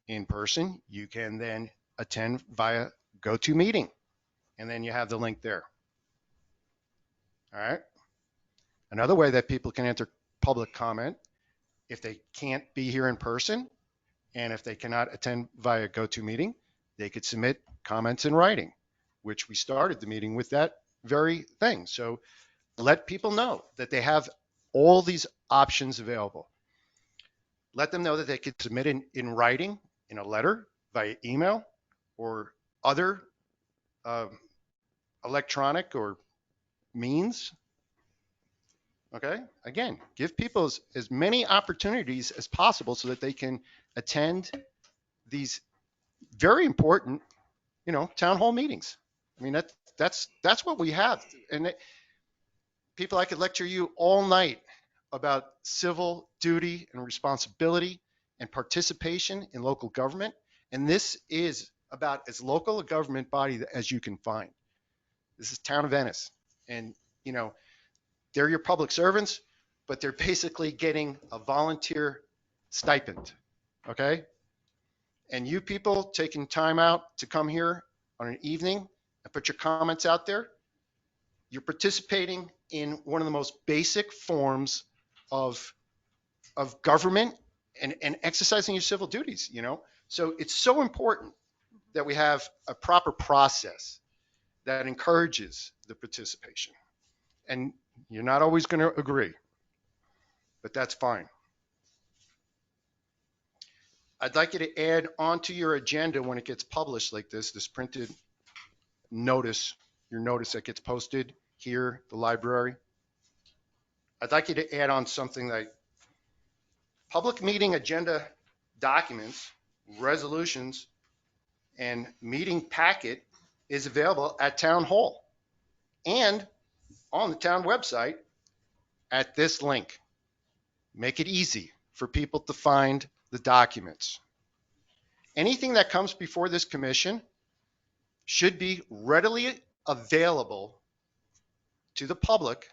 in person, you can then attend via GoToMeeting, and then you have the link there. All right. Another way that people can enter public comment, if they can't be here in person, and if they cannot attend via GoToMeeting, they could submit comments in writing, which we started the meeting with that very thing. So let people know that they have all these options available. Let them know that they could submit in writing, in a letter, via email, or other electronic or means. Okay, again, give people as many opportunities as possible so that they can attend these very important, town hall meetings. I mean, that's what we have. And people, I could lecture you all night about civil duty and responsibility and participation in local government. And this is about as local a government body as you can find. This is town of Ennis. And, they're your public servants, but they're basically getting a volunteer stipend. Okay? And you people taking time out to come here on an evening and put your comments out there, you're participating in one of the most basic forms of government and exercising your civil duties, So it's so important that we have a proper process that encourages the participation. And you're not always going to agree, but that's fine. I'd like you to add onto your agenda when it gets published like this printed notice, your notice that gets posted here, the library. I'd like you to add on something like public meeting agenda documents, resolutions, and meeting packet is available at town hall and on the town website at this link. Make it easy for people to find the documents. Anything that comes before this commission should be readily available to the public,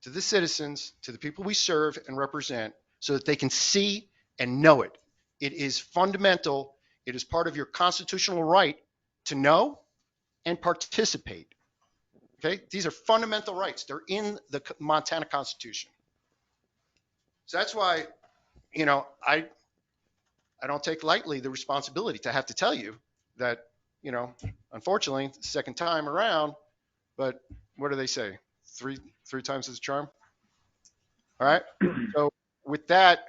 to the citizens, to the people we serve and represent, so that they can see and know it. It is fundamental. It is part of your constitutional right to know and participate. Okay? These are fundamental rights. They're in the Montana Constitution. So that's why, I don't take lightly the responsibility to have to tell you that, unfortunately, the second time around, but what do they say? Three times is a charm. All right. So with that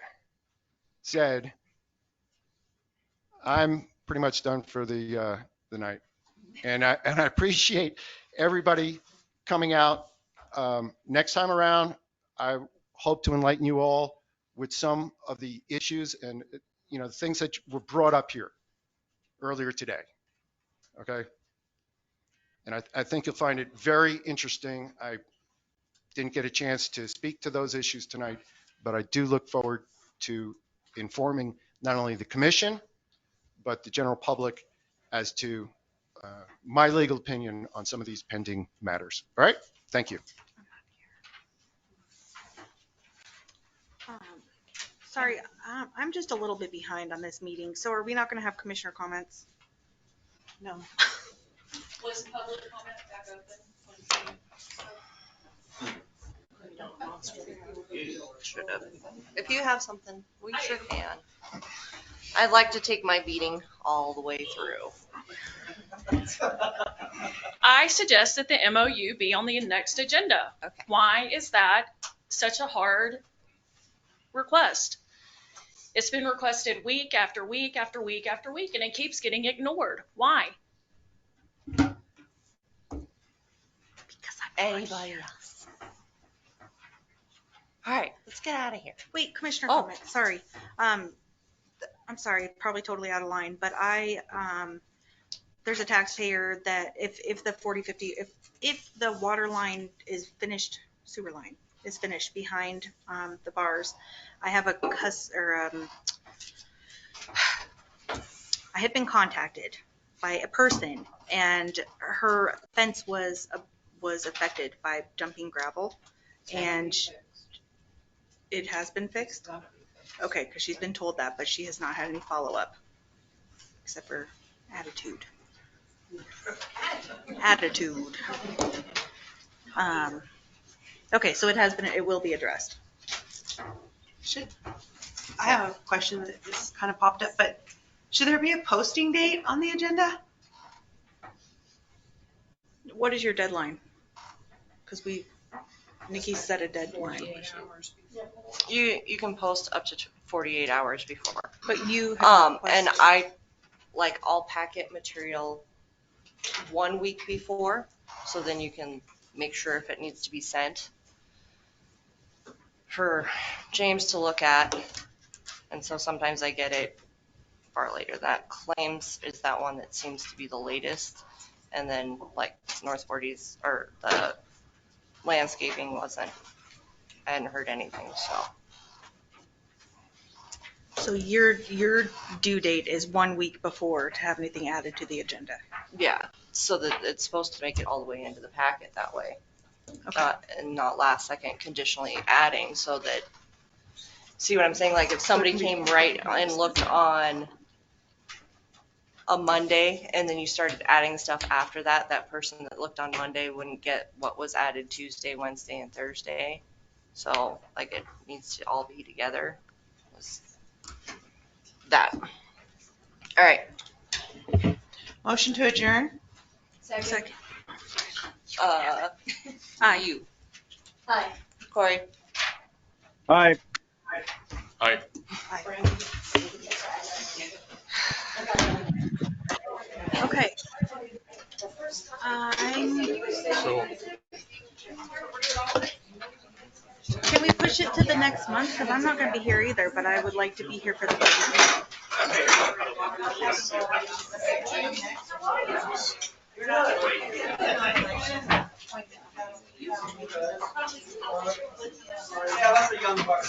said, I'm pretty much done for the night, and I appreciate everybody coming out. Next time around, I hope to enlighten you all with some of the issues and the things that were brought up here earlier today. Okay. And I think you'll find it very interesting. I didn't get a chance to speak to those issues tonight, but I do look forward to informing not only the commission, but the general public as to my legal opinion on some of these pending matters. All right. Thank you. Sorry, I'm just a little bit behind on this meeting. So are we not going to have commissioner comments? No. Was public comment back open? Should have. If you have something, we sure can. I'd like to take my beating all the way through. I suggest that the MOU be on the next agenda. Okay. Why is that such a hard request? It's been requested week after week after week after week, and it keeps getting ignored. Why? Because anybody else. All right, let's get out of here. Wait, commissioner comment. Sorry. I'm sorry, probably totally out of line, but there's a taxpayer that if the 4050, if the water line is finished, sewer line is finished behind the bars, I have I had been contacted by a person, and her fence was affected by dumping gravel, and it has been fixed. Okay, because she's been told that, but she has not had any follow-up, except for attitude. Okay, so it will be addressed. I have a question that just kind of popped up, but should there be a posting date on the agenda? What is your deadline? Because Nikki set a deadline. You can post up to 48 hours before. But you and I'll packet material 1 week before, so then you can make sure if it needs to be sent for James to look at. And so sometimes I get it far later. That claims is that one that seems to be the latest. And then North 40s or the landscaping wasn't. I hadn't heard anything, So your due date is 1 week before to have anything added to the agenda. yeah. So that it's supposed to make it all the way into the packet that way. Okay. And not last second conditionally adding, so that, see what I'm saying? Like if somebody came right and looked on a Monday and then you started adding stuff after that, that person that looked on Monday wouldn't get what was added Tuesday, Wednesday, and Thursday. So it needs to all be together. That. All right. Motion to adjourn? Second. You. Hi. Corey. Hi. Aye. Okay. So Can we push it to the next month? Because I'm not going to be here either, but I would like to be here for the budget meeting. Yeah, that's a young buck.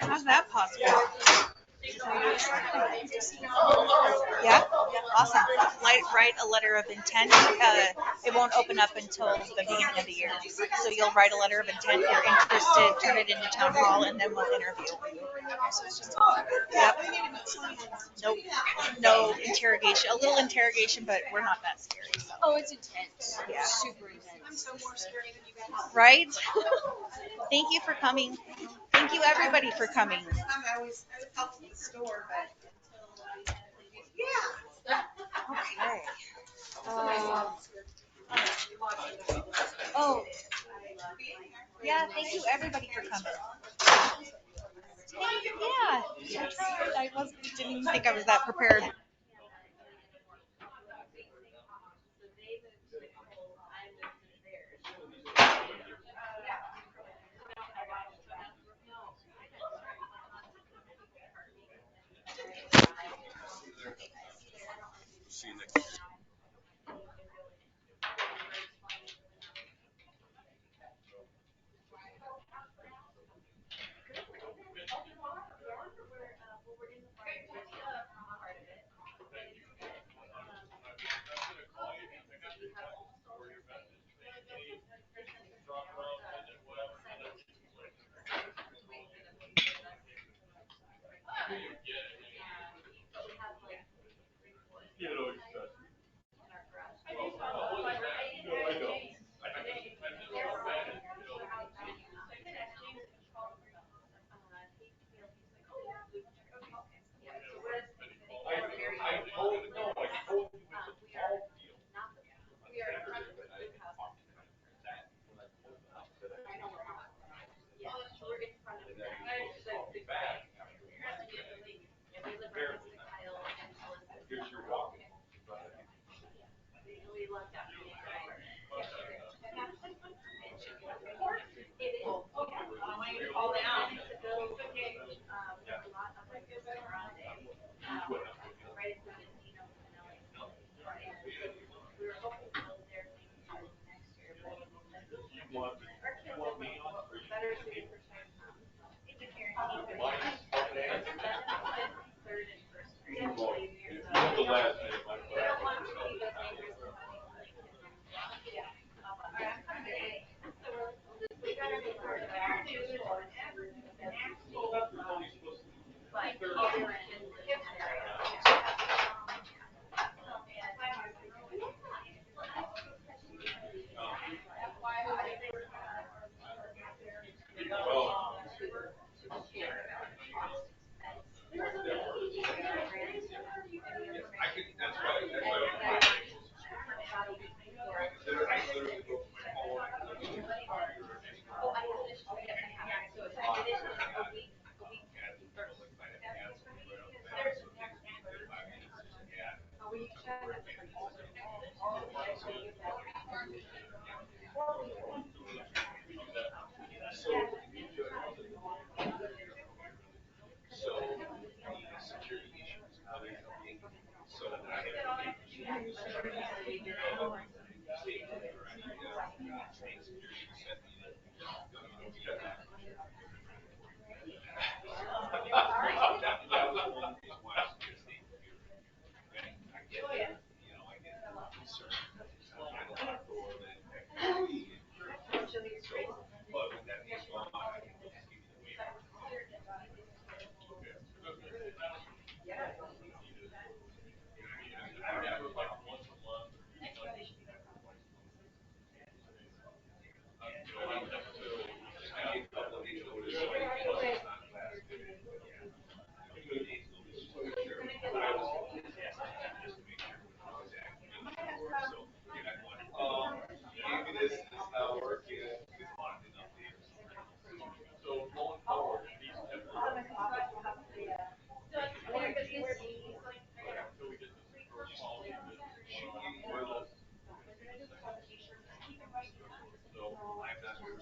How's that possible? Yeah, awesome. Write a letter of intent. It won't open up until the beginning of the year. So you'll write a letter of intent. If you're interested, turn it into town hall, and then we'll interview. Yep. Nope. No interrogation. A little interrogation, but we're not that scary. So. Oh, it's intense. Yeah. Super intense. I'm so more scary than you guys. Right? Thank you for coming. Thank you, everybody, for coming. I was out to the store, but. Yeah. Okay. Oh. Yeah, thank you, everybody, for coming. Yeah. I tried. Didn't even think I was that prepared. See you next.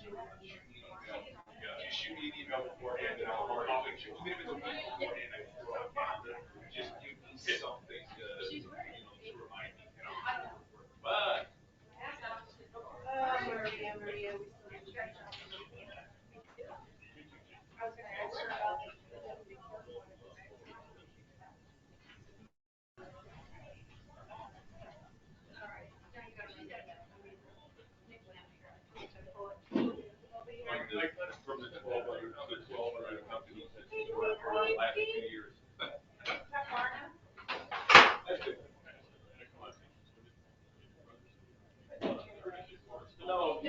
Just shoot me an email beforehand and I'll make sure, even if it's a week beforehand, I can throw out a calendar. Just give me something to remind me. But. Like from the 12 other companies that worked for the last 2 years. No, I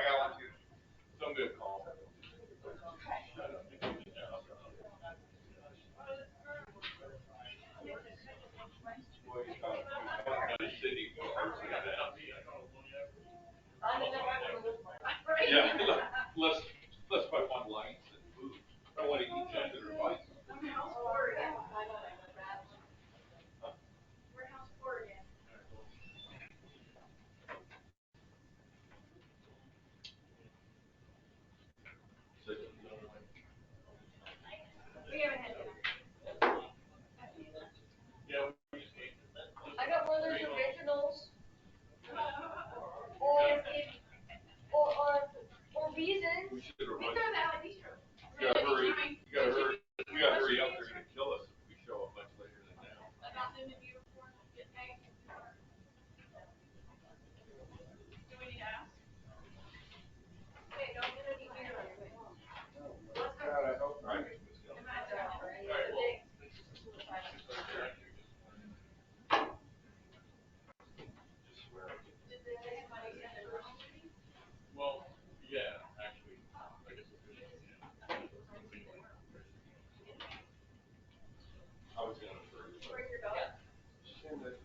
got one too. So I'm gonna call. Yeah, let's buy one lights and food. I don't want to eat that or buy something. I got one of those originals. Or reasons. We should have run. You gotta hurry, we gotta hurry up, they're gonna kill us if we show up much later than now. Do we need to ask? Wait, no, I'm gonna need you. Well, yeah, actually, I guess it's good. I was gonna. Where's your dog? Send the